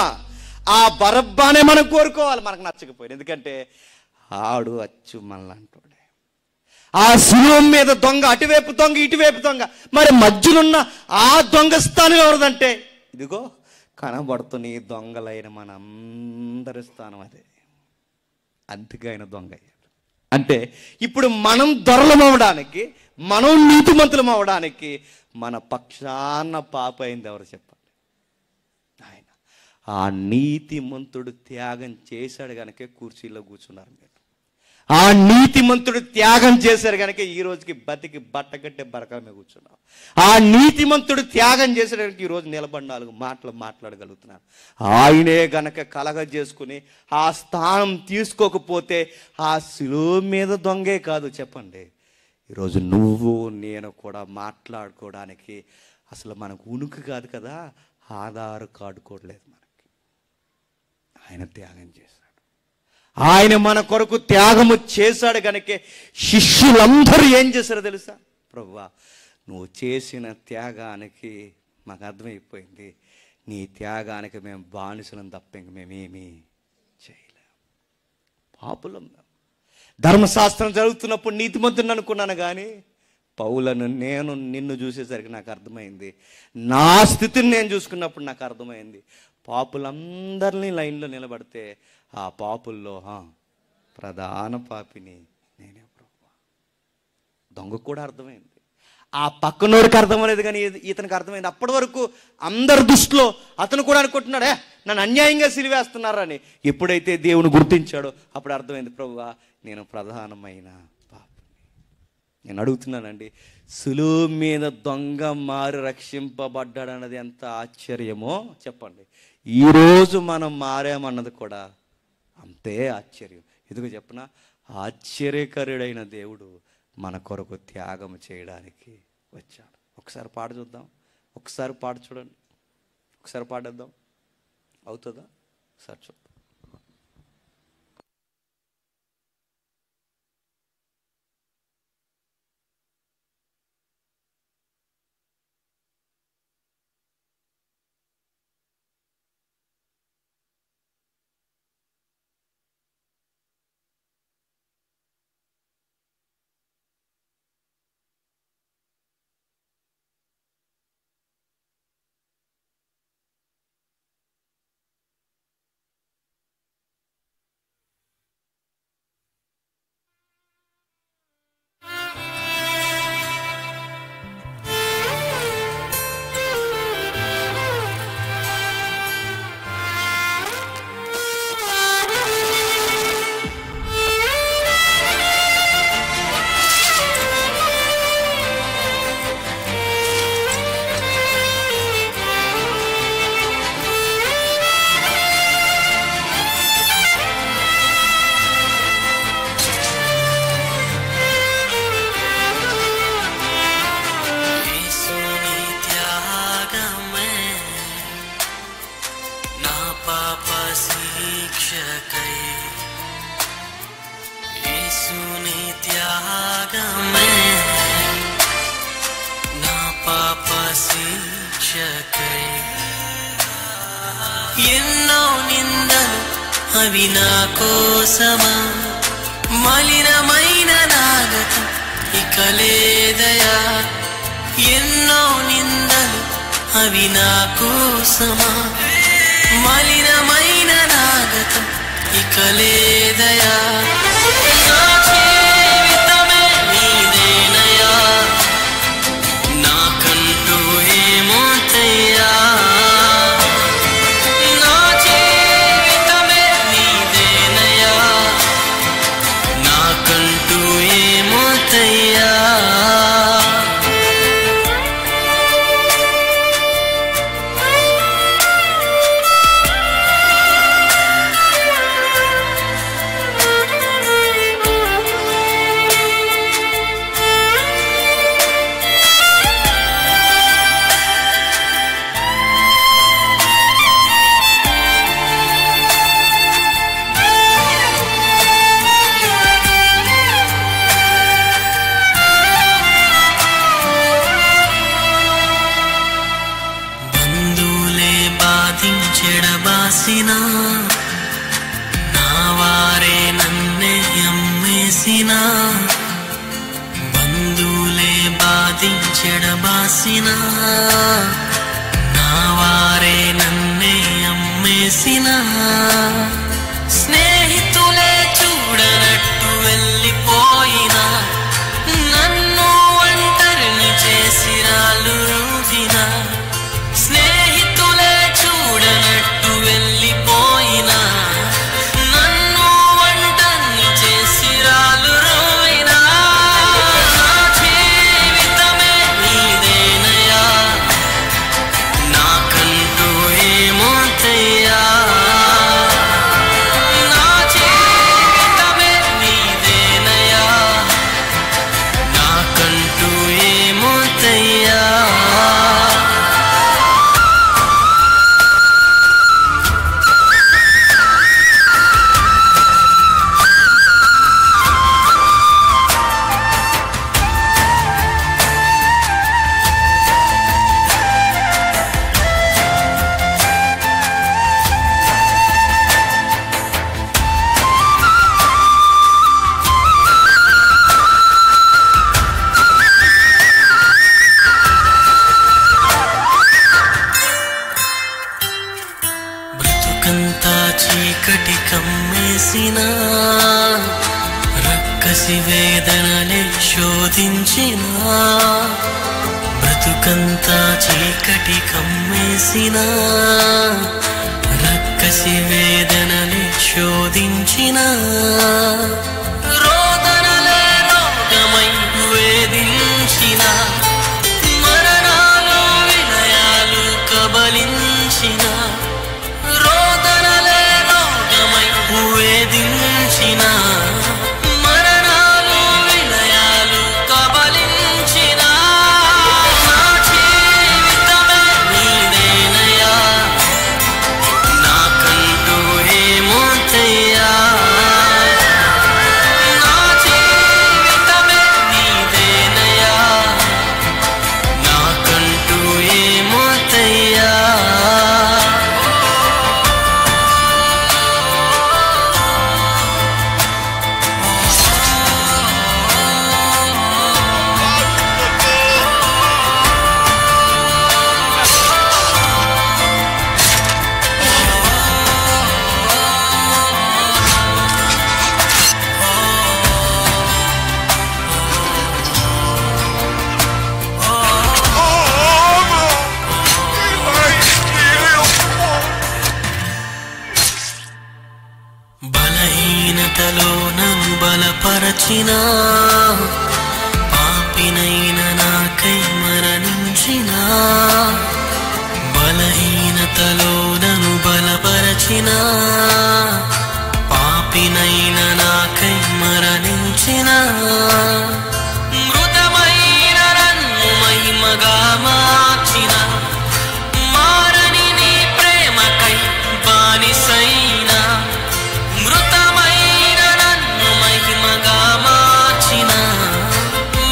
Speaker 2: ఆ బరబ్బానే మనం కోరుకోవాలి, మనకు నచ్చకపోయింది. ఎందుకంటే ఆడు అచ్చు మనలాంటోడే. ఆ శిలువ మీద దొంగ, అటువైపు దొంగ, ఇటువైపు దొంగ. మరి మధ్యనున్న ఆ దొంగ స్థానం ఎవరిదంటే, ఇదిగో కనబడుతున్న ఈ దొంగలైన మనందరి స్థానం అదే. అందుకే ఆయన దొంగ అయ్యాడు. అంటే ఇప్పుడు మనం దొరలం అవడానికి, మనం నీతిమంతులం అవడానికి మన పక్షాన పాప అయింది ఎవరు చెప్పండి? ఆయన. ఆ నీతిమంతుడు త్యాగం చేశాడు కనుక కుర్చీలో కూర్చున్నారు మీరు. ఆ నీతిమంతుడు త్యాగం చేశారు కనుక ఈ రోజుకి బతికి బట్టగట్టే బరకాల మీద కూర్చున్నాం. ఆ నీతిమంతుడు త్యాగం చేశాడు కనుక ఈరోజు నిలబడి 4 మాటలు మాట్లాడగలుగుతున్నాను. ఆయనే గనక కలగజేసుకుని ఆ స్థానం తీసుకోకపోతే ఆ శిలువ మీద దొంగే కాదు చెప్పండి, ఈరోజు నువ్వు నేను కూడా మాట్లాడుకోవడానికి అసలు మనకు ఉనికి కాదు కదా, ఆధార్ కార్డు కూడా లేదు మనకి. ఆయన త్యాగం చేశాడు. ఆయన మన కొరకు త్యాగము చేశాడు కనుక శిష్యులందరూ ఏం చేశారో తెలుసా? ప్రభువా, నువ్వు చేసిన త్యాగానికి మాకు అర్థమైపోయింది, నీ త్యాగానికి మేము బానిసలను తప్ప ఇంక మేమేమీ చేయలేము. పాపులం. ధర్మశాస్త్రం జరుగుతున్నప్పుడు నీతిమంతుని అనుకున్నాను, కానీ పౌలను నిన్ను చూసేసరికి నాకు అర్థమైంది, నా స్థితిని నేను చూసుకున్నప్పుడు నాకు అర్థమైంది, పాపులందరినీ లైన్లో నిలబడితే ఆ పాపుల్లో ప్రధాన పాపిని నేనే ప్రభువా. దొంగకు కూడా అర్థమైంది, ఆ పక్కనోడికి అర్థమలేదు, కానీ ఇతనికి అర్థమైంది. అప్పటి వరకు అందరి దృష్టిలో అతను కూడా అనుకుంటున్నాడే నన్ను అన్యాయంగా సిలివేస్తున్నారని. ఎప్పుడైతే దేవుని గుర్తించాడో అప్పుడు అర్థమైంది, ప్రభువా నేను ప్రధానమైన పాపిని. నేను అడుగుతున్నానండి, సులువు మీద దొంగ మారి రక్షింపబడ్డాడు అన్నది ఎంత ఆశ్చర్యమో చెప్పండి. ఈరోజు మనం మారామన్నది కూడా అంతే ఆశ్చర్యం. ఎందుకు చెప్పనా? ఆశ్చర్యకరుడైన దేవుడు మన కొరకు త్యాగం చేయడానికి వచ్చాడు. ఒకసారి పాట చూద్దాం, ఒకసారి పాట చూడండి, ఒకసారి పాడేద్దాం. అవుతుందా? ఒకసారి చూద్దాం.
Speaker 3: అవి నా కోసమా, మలినమైన నాగతం ఇక లేదయా, ఎన్నో నిందలు అవి నా కోసమా, మలినమైన నాగతం ఇక లేదయా, నా జీవితమే నీదేనయా, నాకంటూ ఏమోతయ్యా, నా జీవితమే నీదేనయా, నాకంటూ ఏమోతయ్యా. చెడబాసిన నా వారే నన్నే అమ్మేసిన, బంధువులే బాధించెడబాసిన నా వారే నన్నే అమ్మేసిన, స్నేహితులే చూడనట్టు వెళ్ళిపోయినా, నన్ను ఒంటరిని చేసి రాళ్ళు రూపినా, స్నేహితులే చూడనట్టు వెళ్ళిపోయినా, నన్ను ఒంటరిని చేసి రాళ్ళు రూపినా, నా జీవితమే నీదేనయా, నాకంటూ ఏమోతయ్యా, నా జీవితమే నీదేనయా, నాకంటూ ఏమోతయ్యా. బ్రతుకంతా చీకటి కమ్మేసిన, రక్కసి వేదనలే శోధించిన, బ్రతుకంతా చీకటి కమ్మేసిన, రక్కసి వేదనలే శోధించిన, రోదనలే రోగమై వేధించిన, మరణాలు విలయాలు కబలించిన, రోదనలే రోగమై వేధించిన, మరణాలు విలయాలు కబలించిన, నా జీవితమే నీదేనయా, నాకంటూ ఏమోతయ్యా, నా జీవితమే నీదేనయా, నాకంటూ ఏమోతయ్యా. బలహీనతలో నన్ను బలపరచిన, పాపినైన నాకై మరణించిన, బలహీనతలో నన్ను బలపరచిన, పాపినైన నాకై మరణించిన, మృతమైన నన్ను మహిమగా మార్చిన, మారని నీ ప్రేమకై బానిసైన, మృతమైన నన్ను మహిమగా మార్చిన,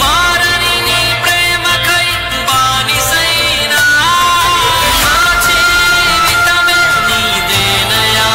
Speaker 3: మారని నీ ప్రేమకై బానిసైన, నా జీవితమే నీదేనయా,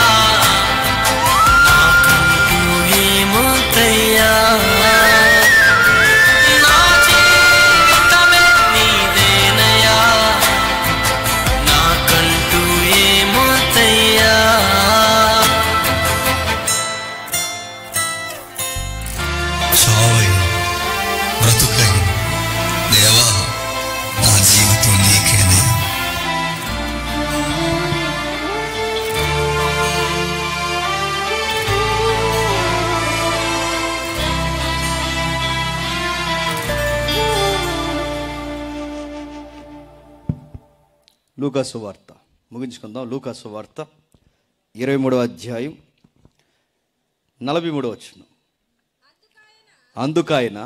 Speaker 2: లూకా సువార్త ముగించుకుందాం. లూకా సువార్త 23వ అధ్యాయం 43వ వచనం. అందుకాయన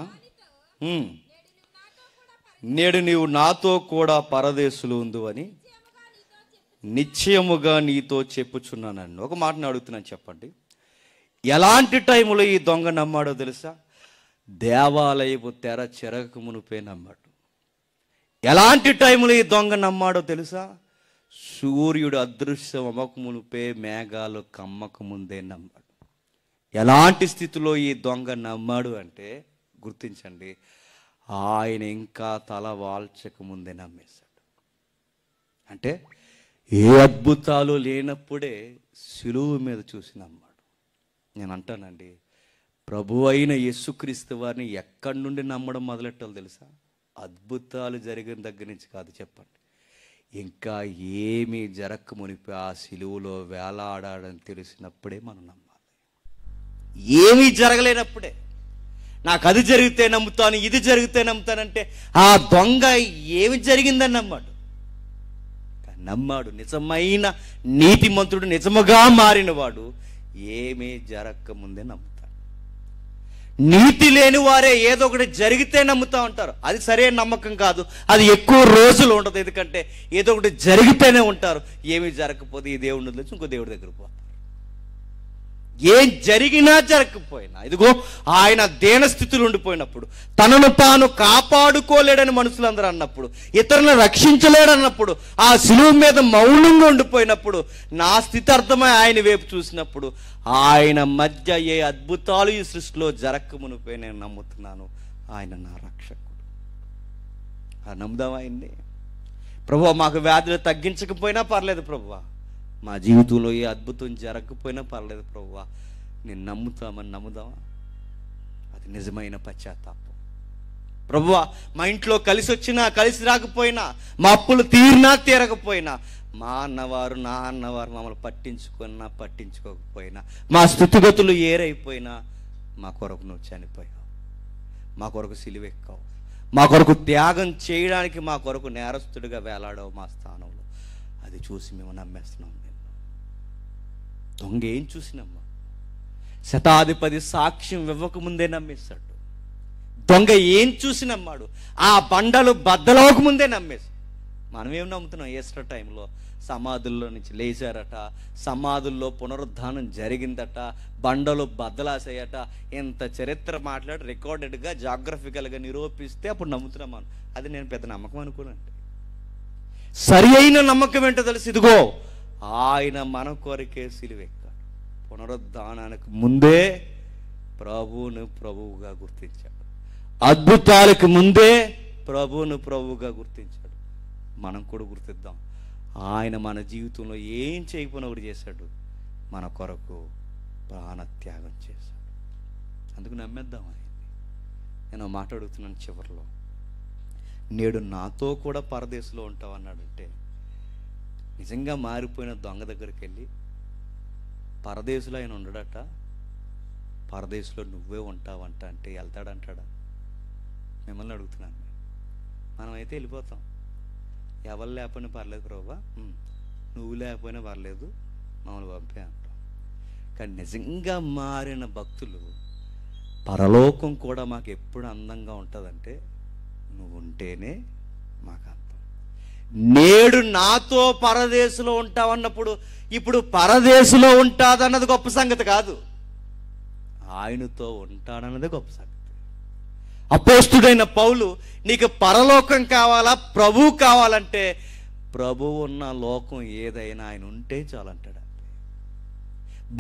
Speaker 2: నేడు నీవు నాతో కూడా పరదేశులు ఉందు అని నిశ్చయముగా నీతో చెప్పుచున్నానని. ఒక మాటను అడుగుతున్నాను, చెప్పండి. ఎలాంటి టైంలో ఈ దొంగ నమ్మాడో తెలుసా? దేవాలయపు తెర చెరగక మునిపే నమ్మాడు. ఎలాంటి టైంలో ఈ దొంగ నమ్మాడో తెలుసా? సూర్యుడు అదృశ్యం అమ్మక మునిపే, మేఘాలు కమ్మక ముందే నమ్మాడు. ఎలాంటి స్థితిలో ఈ దొంగ నమ్మాడు అంటే గుర్తించండి, ఆయన ఇంకా తల వాల్చక ముందే నమ్మేశాడు. అంటే ఏ అద్భుతాలు లేనప్పుడే సిలువ మీద చూసి నమ్మాడు. నేను అంటానండి, ప్రభు అయిన యేసుక్రీస్తు వారిని ఎక్కడి నుండి నమ్మడం మొదలెట్టాలో తెలుసా? అద్భుతాలు జరిగిన దగ్గర నుంచి కాదు, చెప్పండి. ఇంకా ఏమీ జరగక మునిపి ఆ సిలువలో వేలాడాడని తెలిసినప్పుడే మనం నమ్మాలి. ఏమీ జరగలేనప్పుడే నాకు అది జరిగితే నమ్ముతాను, ఇది జరిగితే నమ్ముతానంటే ఆ దొంగ ఏమి జరిగిందని నమ్మాడు. నమ్మాడు. నిజమైన నీతిమంతుడు, నిజముగా మారినవాడు ఏమీ జరగక ముందే నమ్ముతాడు. నీతి లేని వారే ఏదో ఒకటి జరిగితే నమ్ముతా ఉంటారు. అది సరైన నమ్మకం కాదు, అది ఎక్కువ రోజులు ఉండదు. ఎందుకంటే ఏదో ఒకటి జరిగితేనే ఉంటారు. ఏమీ జరగకపోతే ఈ దేవుడిని వదిలేసి ఇంకో దేవుడి దగ్గర పోతారు. ఏం జరిగినా జరగకపోయినా, ఇదిగో ఆయన దీనస్థితులు ఉండిపోయినప్పుడు, తనను తాను కాపాడుకోలేడని మనుషులందరూ అన్నప్పుడు, ఇతరులను రక్షించలేడన్నప్పుడు, ఆ సిలువ మీద మౌనంగా ఉండిపోయినప్పుడు, నా స్థితి అర్థమై ఆయన వైపు చూసినప్పుడు, ఆయన మధ్య ఏ అద్భుతాలు ఈ సృష్టిలో జరగక మునిపే నేను నమ్ముతున్నాను, ఆయన నా రక్షకుడు. నమ్ముదాం ఆయన్ని. ప్రభువా, మాకు వ్యాధులు తగ్గించకపోయినా పర్లేదు ప్రభువా, మా జీవితంలో ఏ అద్భుతం జరగకపోయినా పర్లేదు ప్రభువా, నేను నమ్ముతామని నమ్ముదామా? అది నిజమైన పశ్చాత్తాపం. ప్రభువా, మా ఇంట్లో కలిసి వచ్చినా కలిసి రాకపోయినా, మా అప్పులు తీరినా తీరకపోయినా, మా అన్నవారు నా అన్నవారు మమ్మల్ని పట్టించుకున్నా పట్టించుకోకపోయినా, మా స్థితిగతులు ఏరైపోయినా, మా కొరకు నువ్వు చనిపోయావు, మా కొరకు సిలువెక్కావు, మా కొరకు త్యాగం చేయడానికి మా కొరకు నేరస్తుడిగా వేలాడావు మా స్థానంలో. అది చూసి మేము నమ్మేస్తున్నాం. దొంగ ఏం చూసినమ్మా? శతాధిపతి సాక్ష్యం ఇవ్వకముందే నమ్మేశాడు. దొంగ ఏం చూసి నమ్మాడు? ఆ బండలు బద్దలవక ముందే నమ్మేశాడు. మనం ఏం నమ్ముతున్నాం? ఈస్టర్ టైంలో సమాధుల్లో నుంచి లేచారట, సమాధుల్లో పునరుద్ధానం జరిగిందట, బండలు బద్దలాసాయట, ఇంత చరిత్ర మాట్లాడి రికార్డెడ్గా జాగ్రఫికల్గా నిరూపిస్తే అప్పుడు నమ్ముతున్నాం మనం. అది నేను పెద్ద నమ్మకం అనుకోనండి. సరి అయిన నమ్మకం ఏంటో తెలుసు. ఇదిగో ఆయన మన కొరకే సిలువెక్కాడు. పునరుద్ధానానికి ముందే ప్రభువును ప్రభువుగా గుర్తించాడు. అద్భుతాలకు ముందే ప్రభువును ప్రభువుగా గుర్తించాడు. మనం కూడా గుర్తిద్దాం. ఆయన మన జీవితంలో ఏం చేయకపోయినా ఒకటి చేశాడు, మన కొరకు ప్రాణత్యాగం చేశాడు. అందుకు నమ్మేద్దాం ఆయన్ని. నేను మాట్లాడుతున్నాను చివరిలో, నేడు నాతో కూడా పరదేశంలో ఉంటావు అన్నాడంటే, నిజంగా మారిపోయిన దొంగ దగ్గరికి వెళ్ళి, పరదేశంలో ఆయన ఉండడట, పరదేశంలో నువ్వే ఉంటావంట అంటే వెళ్తాడంటాడా? మిమ్మల్ని అడుగుతున్నాను. మనమైతే వెళ్ళిపోతాం. ఎవరు లేకపోయినా పర్లేదు ప్రభువా, నువ్వు లేకపోయినా పర్లేదు, మమ్మల్ని పంపే అంటాం. కానీ నిజంగా మారిన భక్తులు, పరలోకం కూడా మాకు ఎప్పుడు అందంగా ఉంటుందంటే నువ్వు ఉంటేనే మాకు అంతం. నేడు నాతో పరదేశంలో ఉంటావన్నప్పుడు ఇప్పుడు పరదేశంలో ఉంటాదన్నది గొప్ప సంగతి కాదు, ఆయనతో ఉంటాడన్నది గొప్ప సంగతి. అపోస్తుడైన పౌలు, నీకు పరలోకం కావాలా, ప్రభువు కావాలంటే ప్రభువు ఉన్న లోకం ఏదైనా ఆయన ఉంటే చాలంటాడు.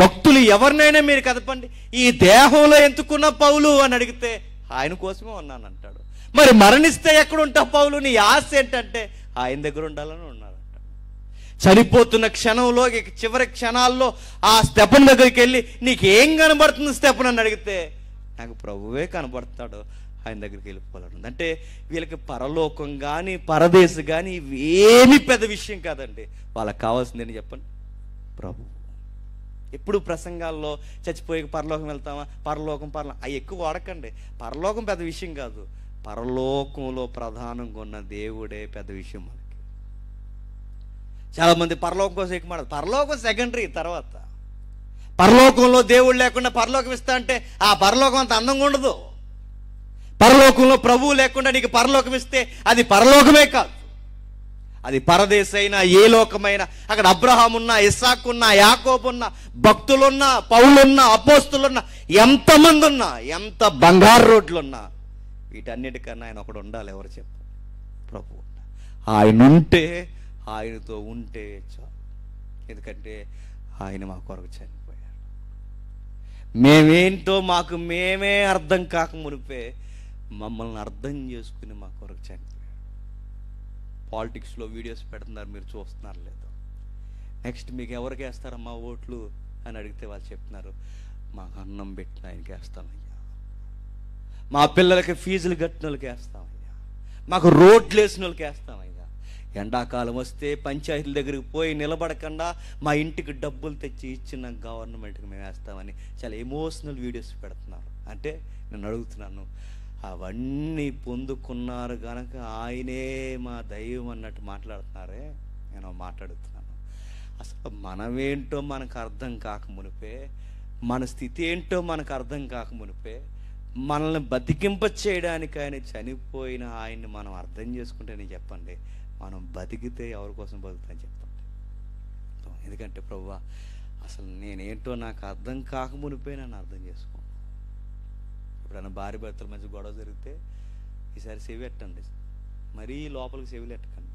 Speaker 2: భక్తులు ఎవరినైనా మీరు కదపండి, ఈ దేహంలో ఎంచుకున్న పౌలు అని అడిగితే ఆయన కోసమే ఉన్నానంటాడు. మరి మరణిస్తే ఎక్కడుంటావు పౌలు? నీ ఆశ ఏంటంటే ఆయన దగ్గర ఉండాలని ఉన్నారంట. చనిపోతున్న క్షణంలో, చివరి క్షణాల్లో ఆ స్టెఫన్ దగ్గరికి వెళ్ళి నీకేం కనబడుతుంది స్టెఫన్ అని అడిగితే, నాకు ప్రభువే కనబడతాడు, ఆయన దగ్గరికి వెళ్ళిపోవాలని. అంటే వీళ్ళకి పరలోకం కానీ పరదేశం కానీ ఇవేమీ పెద్ద విషయం కాదండి. వాళ్ళకి కావాల్సింది ఏంటి చెప్పండి? ప్రభు. ఎప్పుడు ప్రసంగాల్లో చచ్చిపోయి పరలోకం వెళ్తామా, పరలోకం అవి ఎక్కువ వాడకండి. పరలోకం పెద్ద విషయం కాదు, పరలోకంలో ప్రధానంగా ఉన్న దేవుడే పెద్ద విషయం మనకి. చాలామంది పరలోకం కోసం ఎక్కువ పరలోకం సెకండరీ తర్వాత. పరలోకంలో దేవుడు లేకుండా పరలోకం ఇస్తా అంటే ఆ పరలోకం అంత అందంగా ఉండదు. పరలోకంలో ప్రభువు లేకుండా నీకు పరలోకం ఇస్తే అది పరలోకమే కాదు, అది పరదేశైనా ఏ లోకమైనా. అక్కడ అబ్రహాం ఉన్నా, ఇస్సాకు ఉన్నా, యాకోబు ఉన్నా, భక్తులున్నా, పౌలున్నా, అపోస్తులున్నా, ఎంతమంది ఉన్నా, ఎంత బంగారు రోడ్లున్నా, వీటన్నిటికన్నా ఆయన ఒకడు ఉండాలి. ఎవరు చెప్పు? ప్రభువు. ఆయన ఉంటే, ఆయనతో ఉంటే చాలు. ఎందుకంటే ఆయన మా కొరకు చనిపోయాడు. మేమేంటో మాకు మేమే అర్థం కాక మునిపే మమ్మల్ని అర్థం చేసుకుని మా కొరకు చనిపోయాడు. పాలిటిక్స్లో వీడియోస్ పెడుతున్నారు, మీరు చూస్తున్నారు లేదు. నెక్స్ట్ మీకు ఎవరికి వేస్తారమ్మా ఓట్లు అని అడిగితే వాళ్ళు చెప్తున్నారు, మాకు అన్నం పెట్టిన ఆయనకి వేస్తామయ్యా, మా పిల్లలకి ఫీజులు కట్టిన వాళ్ళకి వేస్తామయ్యా, మాకు రోడ్లు వేసిన వాళ్ళకి వేస్తామయ్యా. ఎండాకాలం వస్తే పంచాయతీల దగ్గరికి పోయి నిలబడకుండా మా ఇంటికి డబ్బులు తెచ్చి ఇచ్చిన గవర్నమెంట్కి మేము వేస్తామని చాలా ఎమోషనల్ వీడియోస్ పెడుతున్నారు. అంటే నేను అడుగుతున్నాను, అవన్నీ పొందుకున్నారు కనుక ఆయనే మా దైవం అన్నట్టు మాట్లాడుతున్నారే. నేను మాట్లాడుతున్నాను, అసలు మనమేంటో మనకు అర్థం కాక మునిపే, మన స్థితి ఏంటో మనకు అర్థం కాక మునిపే, మనల్ని బతికింప చేయడానికి ఆయన చనిపోయిన ఆయన్ని మనం అర్థం చేసుకుంటే నేను చెప్పండి, మనం బతికితే ఎవరి కోసం బతుకుతాను చెప్పండి. ఎందుకంటే ప్రభువా అసలు నేనేంటో నాకు అర్థం కాక మునిపే నన్ను అర్థం చేసుకో. ఎప్పుడైనా భార్య భర్తల మధ్య గొడవ జరిగితే ఈసారి చెవి పెట్టండి, మరీ లోపలికి చెవిలు పెట్టకండి.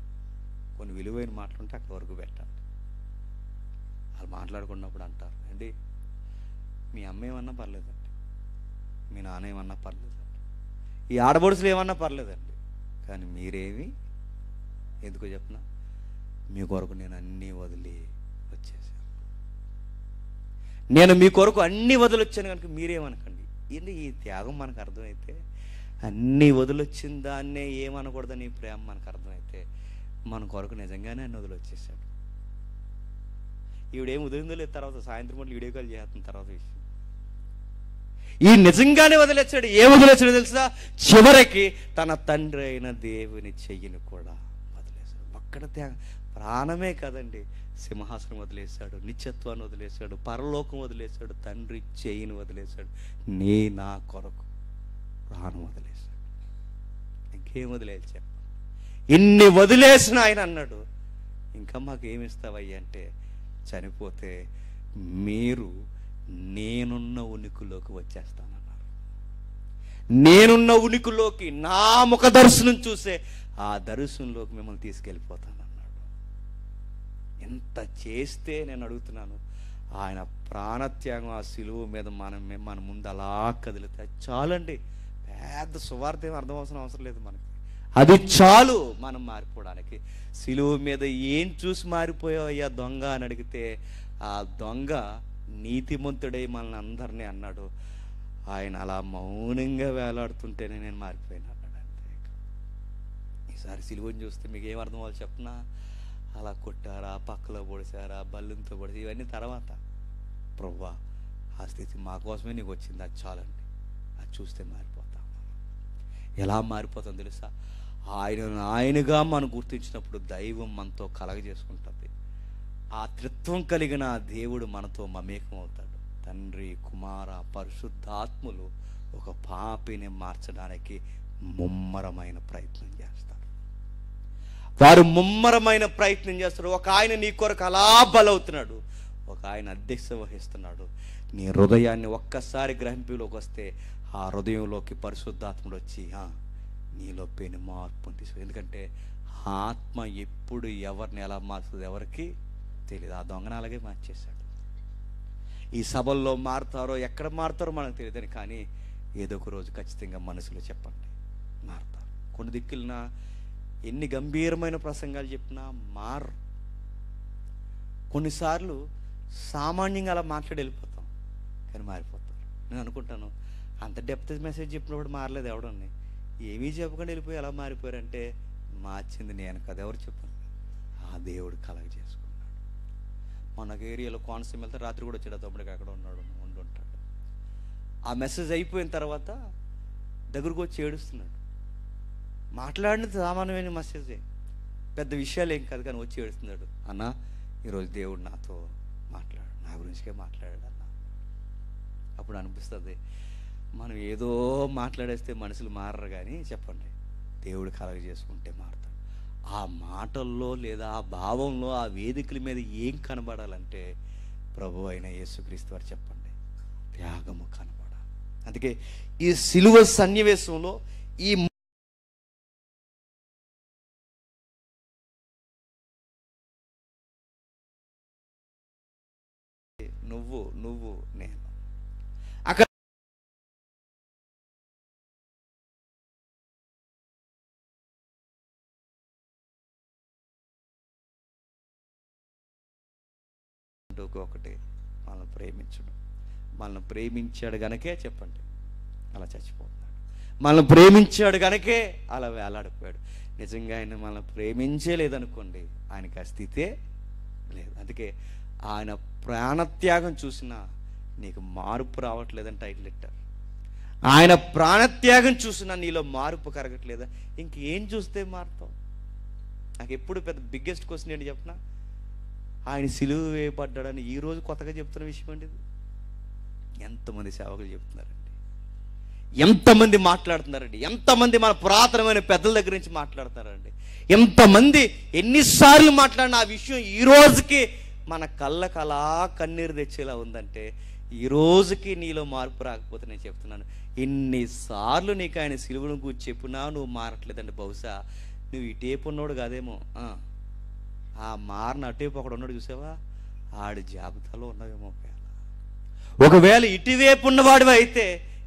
Speaker 2: కొన్ని విలువైన మాటలు ఉంటే అక్కడి వరకు పెట్టండి. వాళ్ళు మాట్లాడుకున్నప్పుడు అంటారు, అండి మీ అమ్మ ఏమన్నా పర్లేదండి, మీ నాన్న ఏమన్నా పర్లేదండి, ఈ ఆడబడుసులు ఏమన్నా పర్లేదండి, కానీ మీరేమి ఎందుకో చెప్పిన మీ కొరకు నేను అన్నీ వదిలి వచ్చేసాను. నేను మీ కొరకు అన్నీ వదిలొచ్చాను కనుక మీరేమనకండి. ఏంటి ఈ త్యాగం మనకు అర్థమైతే, అన్నీ వదిలొచ్చిన దాన్నే ఏమనకూడదని ఈ ప్రేమ మనకు అర్థమైతే, మన కొరకు నిజంగానే అన్ని వదిలొచ్చేసాడు. ఈవిడేం వదిలిందో లేదు, తర్వాత సాయంత్రం పూట వీడియో కాల్ చేస్తున్న తర్వాత విషయం. ఈ నిజంగానే వదిలేచ్చాడు. ఏం వదిలేచ్చాడు తెలుసా? చివరికి తన తండ్రి అయిన దేవుని చెయ్యిని కూడా వదిలేశాడు. ఒక్కడ త్యాగం, ప్రాణమే కదండి, సింహాసనం వదిలేశాడు, నిత్యత్వాన్ని వదిలేశాడు, పరలోకం వదిలేశాడు, తండ్రి చెయ్యిని వదిలేశాడు, నా కొరకు ప్రాణం వదిలేశాడు. ఇంకేం వదిలేదు చెప్ప? ఇన్ని వదిలేసిన ఆయన అన్నాడు, ఇంకా మాకేమిస్తావయ్యా అంటే, చనిపోతే మీరు నేనున్న ఉనికిలోకి వచ్చేస్తానన్నారు. నేనున్న ఉనికిలోకి, నా ముఖ దర్శనం చూసే ఆ దర్శనంలోకి మిమ్మల్ని తీసుకెళ్ళిపోతానన్నాడు. ఎంత చేస్తే నేను అడుగుతున్నాను, ఆయన ప్రాణత్యాగం ఆ సిలువ మీద మన ముందు అలా కదిలితే చాలండి. పెద్ద సువార్త ఏం అవసరం లేదు మనకి, అది చాలు మనం మారిపోవడానికి. సిలువ మీద ఏం చూసి మారిపోయావు అయ్యా దొంగ అని అడిగితే, ఆ దొంగ నీతిమంతుడై మనల్ని అందరినీ అన్నాడు. ఆయన అలా మౌనంగా వేలాడుతుంటేనే నేను మారిపోయాను అన్నాడు. అంతే. ఈసారి సిలువని చూస్తే మీకు ఏం అర్థం అవ్వాలి చెప్పనా? అలా కొట్టారా, పక్కలో పొడిచారా, బల్లుతో పొడిచి, ఇవన్నీ తర్వాత. ప్రభువా ఆ స్థితి మా కోసమే నీకు వచ్చింది, అది చాలండి, అది చూస్తే మారిపోతాం. ఎలా మారిపోతాం తెలుసా? ఆయనగా మనం గుర్తించినప్పుడు దైవం మనతో కలగజేసుకుంటుంది. ఆ త్రిత్వం కలిగిన దేవుడు మనతో మమేకం అవుతాడు. తండ్రి, కుమార, పరిశుద్ధాత్ములు ఒక పాపిని మార్చడానికి ముమ్మరమైన ప్రయత్నం చేస్తారు. వారు ముమ్మరమైన ప్రయత్నం చేస్తారు. ఒక ఆయన నీ కొరకు అలా బలవుతున్నాడు, ఒక ఆయన అధ్యక్షత వహిస్తున్నాడు. నీ హృదయాన్ని ఒక్కసారి గ్రహింపులోకి వస్తే ఆ హృదయంలోకి పరిశుద్ధాత్ముడు వచ్చి నీలో పెను మార్పుని తీసుకు. ఎందుకంటే ఆత్మ ఎప్పుడు ఎవరిని ఎలా మార్చుతుంది ఎవరికి తెలియదు. ఆ దొంగను అలాగే మార్చేశాడు. ఈ సభల్లో మారుతారో ఎక్కడ మారుతారో మనకు తెలియదని, కానీ ఏదో ఒక రోజు ఖచ్చితంగా మనసులో చెప్పండి మారుతారు. కొన్ని దిక్కులన ఎన్ని గంభీరమైన ప్రసంగాలు చెప్పినా మారు. కొన్నిసార్లు సామాన్యంగా అలా మాట్లాడి వెళ్ళిపోతాం, కానీ మారిపోతారు. నేను అనుకుంటాను, అంత డెప్త్ మెసేజ్ చెప్పినప్పుడు మారలేదు ఎవడని, ఏమీ చెప్పకుండా వెళ్ళిపోయి ఎలా మారిపోయారంటే, మార్చింది నేను కదా, ఎవరు చెప్పాను? ఆ దేవుడు కలగ చేసుకున్నాడు. మనకు ఏరియాలో కోనసీమ వెళ్తే రాత్రి కూడా వచ్చాడు, తమ్ముడికి అక్కడ ఉండుంటాడు. ఆ మెసేజ్ అయిపోయిన తర్వాత దగ్గరకు వచ్చి ఏడుస్తున్నాడు. మాట్లాడినది సామాన్యమైన మెసేజే, పెద్ద విషయాలు ఏం కాదు, కానీ వచ్చి ఏడుస్తున్నాడు, అన్న ఈరోజు దేవుడు నాతో మాట్లాడు, నా గురించికే మాట్లాడాడు అన్న. అప్పుడు అనిపిస్తుంది మనం ఏదో మాట్లాడేస్తే మనుషులు మారరు, కానీ చెప్పండి దేవుడు కలగ చేసుకుంటే మారుతాడు. ఆ మాటల్లో లేదా ఆ భావంలో ఆ వేదికల మీద ఏం కనబడాలంటే ప్రభు అయిన యేసుక్రీస్తు వారు చెప్పండి త్యాగము కనబడాలి. అందుకే ఈ సిలువ సన్నివేశంలో ఈ నువ్వు నేను అక్కడ ఒకటి మనల్ని ప్రేమించడం, మనల్ని ప్రేమించాడు గనకే చెప్పండి అలా చచ్చిపోతున్నాడు, మనల్ని ప్రేమించాడు గనకే అలా వేలాడిపోయాడు. నిజంగా ఆయన మనల్ని ప్రేమించే లేదనుకోండి ఆయనకి ఆ స్థితే లేదు. అందుకే ఆయన ప్రాణత్యాగం చూసినా నీకు మార్పు రావట్లేదని టైటిల్ పెట్టారు. ఆయన ప్రాణత్యాగం చూసినా నీలో మార్పు కరగట్లేదా, ఇంకేం చూస్తే మారుతావు? నాకు ఎప్పుడు పెద్ద బిగ్గెస్ట్ క్వశ్చన్ ఏంటి చెప్పిన, ఆయన సిలువ వేయబడ్డాడని ఈరోజు కొత్తగా చెప్తున్న విషయం అండి ఇది. ఎంతమంది సేవకులు చెప్తున్నారండి, ఎంతమంది మాట్లాడుతున్నారండి, ఎంతమంది మన పురాతనమైన పెద్దల దగ్గర నుంచి మాట్లాడుతున్నారండి, ఎంతమంది ఎన్నిసార్లు మాట్లాడిన ఆ విషయం ఈ రోజుకి మన కళ్ళకు అలా కన్నీరు తెచ్చేలా ఉందంటే ఈ రోజుకి నీలో మార్పు రాకపోతే నేను చెప్తున్నాను, ఎన్నిసార్లు నీకు ఆయన సిలువను గురించి చెప్పినా నువ్వు మారట్లేదండి. బహుశా నువ్వు ఇటేపు ఉన్నోడు కాదేమో, ఆ మారిన అటేపు ఒకడు ఉన్నాడు చూసావా, ఆడి జాబితాలో ఉన్నావేమో. ఒకవేళ ఇటువైపు ఉన్నవాడివి అయితే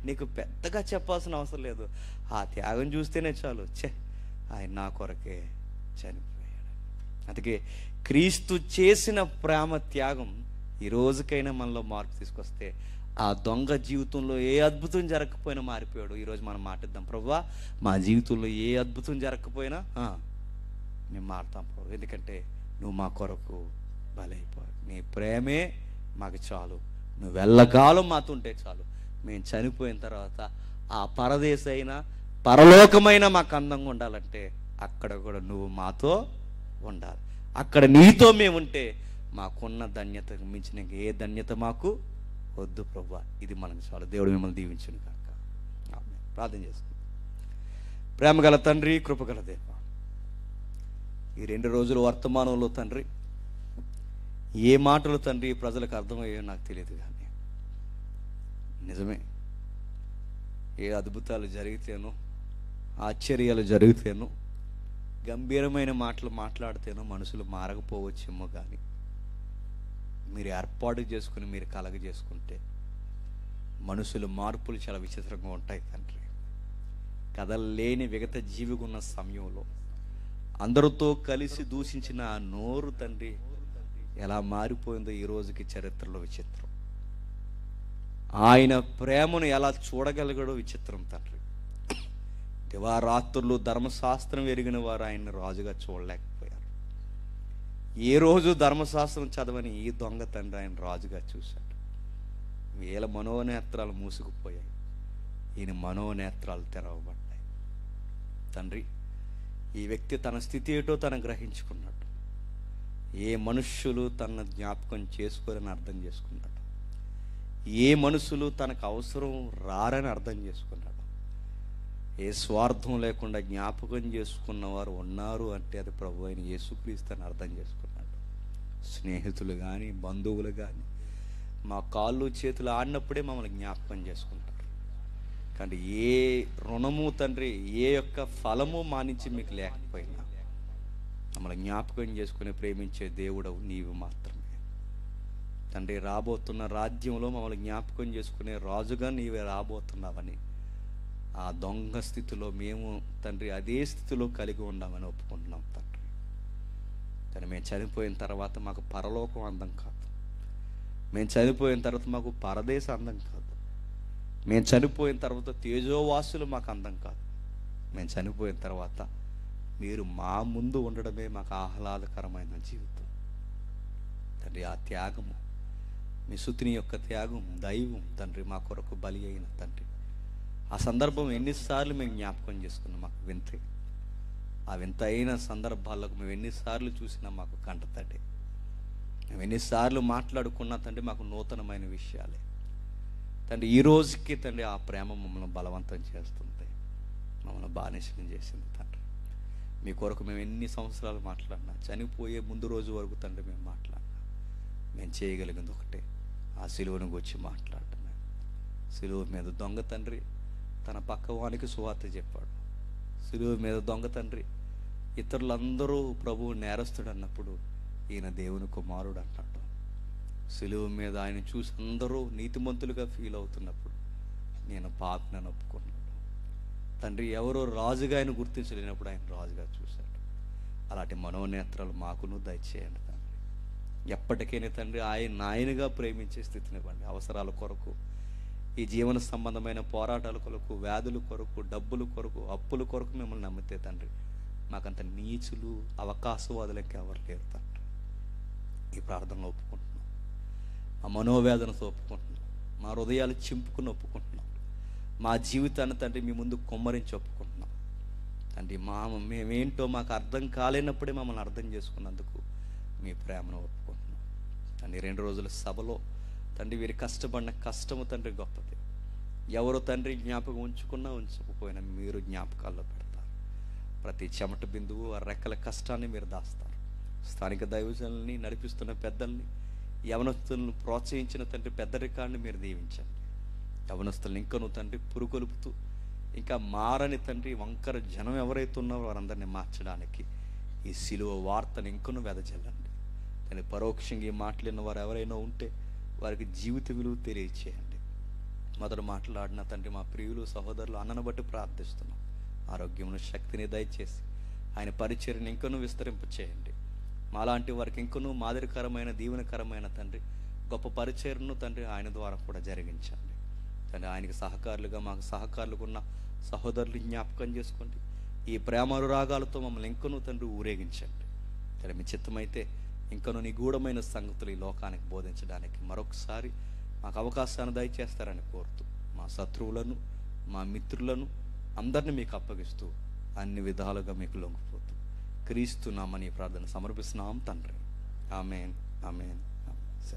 Speaker 2: నీకు పెద్దగా చెప్పాల్సిన అవసరం లేదు, ఆ త్యాగం చూస్తేనే చాలు, ఆయన నా కొరకే చనిపోయాడు. అందుకే క్రీస్తు చేసిన ప్రేమ త్యాగం ఈ రోజుకైనా మనలో మార్పు తీసుకొస్తే, ఆ దొంగ జీవితంలో ఏ అద్భుతం జరగకపోయినా మారిపోయాడు. ఈరోజు మనం మాట్లాడదాం, ప్రభువా మా జీవితంలో ఏ అద్భుతం జరగకపోయినా మేము మారుతాం ప్రభు, ఎందుకంటే నువ్వు మా కొరకు బలైపోయావు, నీ ప్రేమే మాకు చాలు, నువ్వు వెళ్ళకాలం మాతో ఉంటే చాలు, మేము చనిపోయిన తర్వాత ఆ పరదేశైన పరలోకమైన మాకు అందంగా ఉండాలంటే అక్కడ కూడా నువ్వు మాతో ఉండాలి. అక్కడ నీతో మేము ఉంటే మాకున్న ధన్యతకు మించిన ఏ ధన్యత మాకు వద్దు ప్రభువా, ఇది మనకు చాలు. దేవుడు మిమ్మల్ని దీవించును కాక. ప్రార్థన చేసుకుందాం. ప్రేమగల తండ్రి, కృపగల దేవ, ఈ 2 రోజుల వర్తమానంలో తండ్రి ఏ మాటలు తండ్రి ప్రజలకు అర్థమయ్యో నాకు తెలియదు, కానీ నిజమే ఏ అద్భుతాలు జరిగితేనో, ఆశ్చర్యాలు జరిగితేనో, గంభీరమైన మాటలు మాట్లాడితేనో మనుషులు మారకపోవచ్చేమో, కానీ మీరు ఏర్పాటు చేసుకుని మీరు కలగ చేసుకుంటే మనుషుల మార్పులు చాలా విచిత్రంగా ఉంటాయి తండ్రి. కదల్లేని విగత జీవిగా ఉన్న సమయంలో అందరితో కలిసి దూషించిన ఆ నోరు తండ్రి ఎలా మారిపోయిందో ఈ రోజుకి చరిత్రలో విచిత్రం. ఆయన ప్రేమను ఎలా చూడగలిగాడో విచిత్రం తండ్రి. దివారాత్రులు ధర్మశాస్త్రం ఎరిగిన వారు ఆయన్ని రాజుగా చూడలేకపోయారు. ఏ రోజు ధర్మశాస్త్రం చదవని ఈ దొంగ తండ్రి ఆయన రాజుగా చూశాడు. వీళ్ళ మనోనేత్రాలు మూసుకుపోయాయి, ఈయన మనోనేత్రాలు తెరవబడ్డాయి. తండ్రి ఈ వ్యక్తి తన స్థితి ఏటో తను గ్రహించుకున్నాడు, ఏ మనుష్యులు తన జ్ఞాపకం చేసుకోరని అర్థం చేసుకున్నాడు, ఏ మనుషులు తనకు అవసరం రారని అర్థం చేసుకున్నాడు, ఏ స్వార్థం లేకుండా జ్ఞాపకం చేసుకున్నవారు ఉన్నారు అంటే అది ప్రభు అయిన యేసుక్రీస్తు అని అర్థం చేసుకున్నాడు. స్నేహితులు కానీ బంధువులు కానీ మా కాళ్ళు చేతులు ఆడినప్పుడే మమ్మల్ని జ్ఞాపకం చేసుకుంటారు, కానీ ఏ రుణము తండ్రి ఏ యొక్క ఫలము మా నుంచి మీకు లేకపోయినా మమ్మల్ని జ్ఞాపకం చేసుకుని ప్రేమించే దేవుడవు నీవు మాత్రమే తండ్రి. రాబోతున్న రాజ్యంలో మమ్మల్ని జ్ఞాపకం చేసుకునే రాజుగా నీవే రాబోతున్నావని, ఆ దొంగ స్థితిలో మేము తండ్రి అదే స్థితిలో కలిగి ఉన్నామని ఒప్పుకుంటున్నాం తండ్రి. కానీ మేము చనిపోయిన తర్వాత మాకు పరలోకం అందం కాదు, మేము చనిపోయిన తర్వాత మాకు పరదేశ అందం కాదు, మేము చనిపోయిన తర్వాత తేజోవాసులు మాకు అందం కాదు, మేము చనిపోయిన తర్వాత మీరు మా ముందు ఉండడమే మాకు ఆహ్లాదకరమైన జీవితం తండ్రి. ఆ త్యాగము మీ సుతిని యొక్క త్యాగం దైవం తండ్రి మా కొరకు బలి అయిన తండ్రి. ఆ సందర్భం ఎన్నిసార్లు మేము జ్ఞాపకం చేసుకున్నాం, మాకు వింతే ఆ వింతైన సందర్భాలకు మేము ఎన్నిసార్లు చూసినా మాకు కంటతడి. మేము ఎన్నిసార్లు మాట్లాడుకున్నా తండ్రి మాకు నూతనమైన విషయాలే తండ్రి. ఈ రోజుకి తండ్రి ఆ ప్రేమ మమ్మల్ని బలవంతం చేస్తుంది, మమ్మల్ని బానిసని చేసింది తండ్రి. మీ కొరకు మేము ఎన్ని సంవత్సరాలు మాట్లాడినా, చనిపోయే ముందు రోజు వరకు తండ్రి మేము మాట్లాడినా, మేము చేయగలిగింది ఒకటే, ఆ సిలువను గురించి మాట్లాడటమే. సిలువ మీద దొంగ తండ్రి తన పక్కవానికి సువార్త చెప్పాడు. సిలువ మీద దొంగ తండ్రి ఇతరులందరూ ప్రభువు నేరస్తుడు అన్నప్పుడు ఈయన దేవుని కుమారుడు అన్నాడు. సిలువ మీద ఆయన చూసి అందరూ నీతిమంతులుగా ఫీల్ అవుతున్నప్పుడు నేను పాపినని ఒప్పుకున్నాడు తండ్రి. ఎవరో రాజుగా ఆయన గుర్తించలేనప్పుడు ఆయన రాజుగా చూశాడు. అలాంటి మనోనేత్రాలు మాకును దయచేయండి తండ్రి. ఎప్పటికైనా తండ్రి ఆయనగా ప్రేమించే స్థితినివ్వండి. అవసరాల కొరకు, ఈ జీవన సంబంధమైన పోరాటాల కొరకు, వ్యాధుల కొరకు, డబ్బుల కొరకు, అప్పుల కొరకు మిమ్మల్ని నమ్మితే తండ్రి మాకంత నీచులు, అవకాశవాదులకి ఎవరు లేరు తండ్రి. ఈ ప్రార్థనలో ఒప్పుకుంటున్నాం, మా మనోవేదనతో ఒప్పుకుంటున్నాం, మా హృదయాలు చింపుకుని ఒప్పుకుంటున్నాం, మా జీవితాన్ని తండ్రి మీ ముందు కొమ్మరించి ఒప్పుకుంటున్నాం తండ్రి. మేమేంటో మాకు అర్థం కాలేనప్పుడే మమ్మల్ని అర్థం చేసుకున్నందుకు మీ ప్రేమను ఒప్పుకుంటున్నాం తండ్రి. 2 రోజుల సభలో తండ్రి వీరి కష్టపడిన కష్టము తండ్రి గొప్పది. ఎవరు తండ్రి జ్ఞాపకం ఉంచుకున్నా ఉంచకపోయినా మీరు జ్ఞాపకాల్లో పెడతారు. ప్రతి చెమట బిందువు ఆ రెక్కల కష్టాన్ని మీరు దాస్తారు. స్థానిక దైవజనుల్ని నడిపిస్తున్న పెద్దల్ని, యవనస్తులను ప్రోత్సహించిన తండ్రి పెద్దరికాన్ని మీరు దీవించండి. యవనస్తులను ఇంకను తండ్రి పురుకొలుపుతూ, ఇంకా మారని తండ్రి వంకర జనం ఎవరైతే ఉన్నారో వారందరినీ మార్చడానికి ఈ సిలువ వార్తను ఇంకను వెదజల్లండి తండ్రి. పరోక్షంగా ఈ మాట్లాడిన వారు ఎవరైనా ఉంటే వారికి జీవిత విలువ తెలియచేయండి. మొదట మాట్లాడిన తండ్రి మా ప్రియులు సహోదరులు అన్నను బట్టి ప్రార్థిస్తున్నాం. ఆరోగ్యమును, శక్తిని దయచేసి ఆయన పరిచర్యను ఇంకనూ విస్తరింప చేయండి. మాలాంటి వారికి ఇంకనూ మాదిరికరమైన, దీవెనకరమైన తండ్రి గొప్ప పరిచర్యను తండ్రి ఆయన ద్వారా కూడా జరిగించండి తండ్రి. ఆయనకి సహకారులుగా మాకు సహకారులుగా ఉన్న సహోదరులు జ్ఞాపకం చేసుకోండి. ఈ ప్రేమానురాగాలతో మమ్మల్ని ఇంకనూ తండ్రి ఊరేగించండి తండ్రి. మీ చిత్తమైతే ఇంకనూ నిగూఢమైన సంగతులు ఈ లోకానికి బోధించడానికి మరొకసారి మాకు అవకాశాన్ని దయచేస్తారని కోరుతూ, మా శత్రువులను, మా మిత్రులను అందరినీ మీకు అప్పగిస్తూ, అన్ని విధాలుగా మీకు లొంగిపోతూ క్రీస్తు నామని ప్రార్థన సమర్పిస్తున్నాం తండ్రి. ఆమేన్, ఆమేన్, ఆమేన్.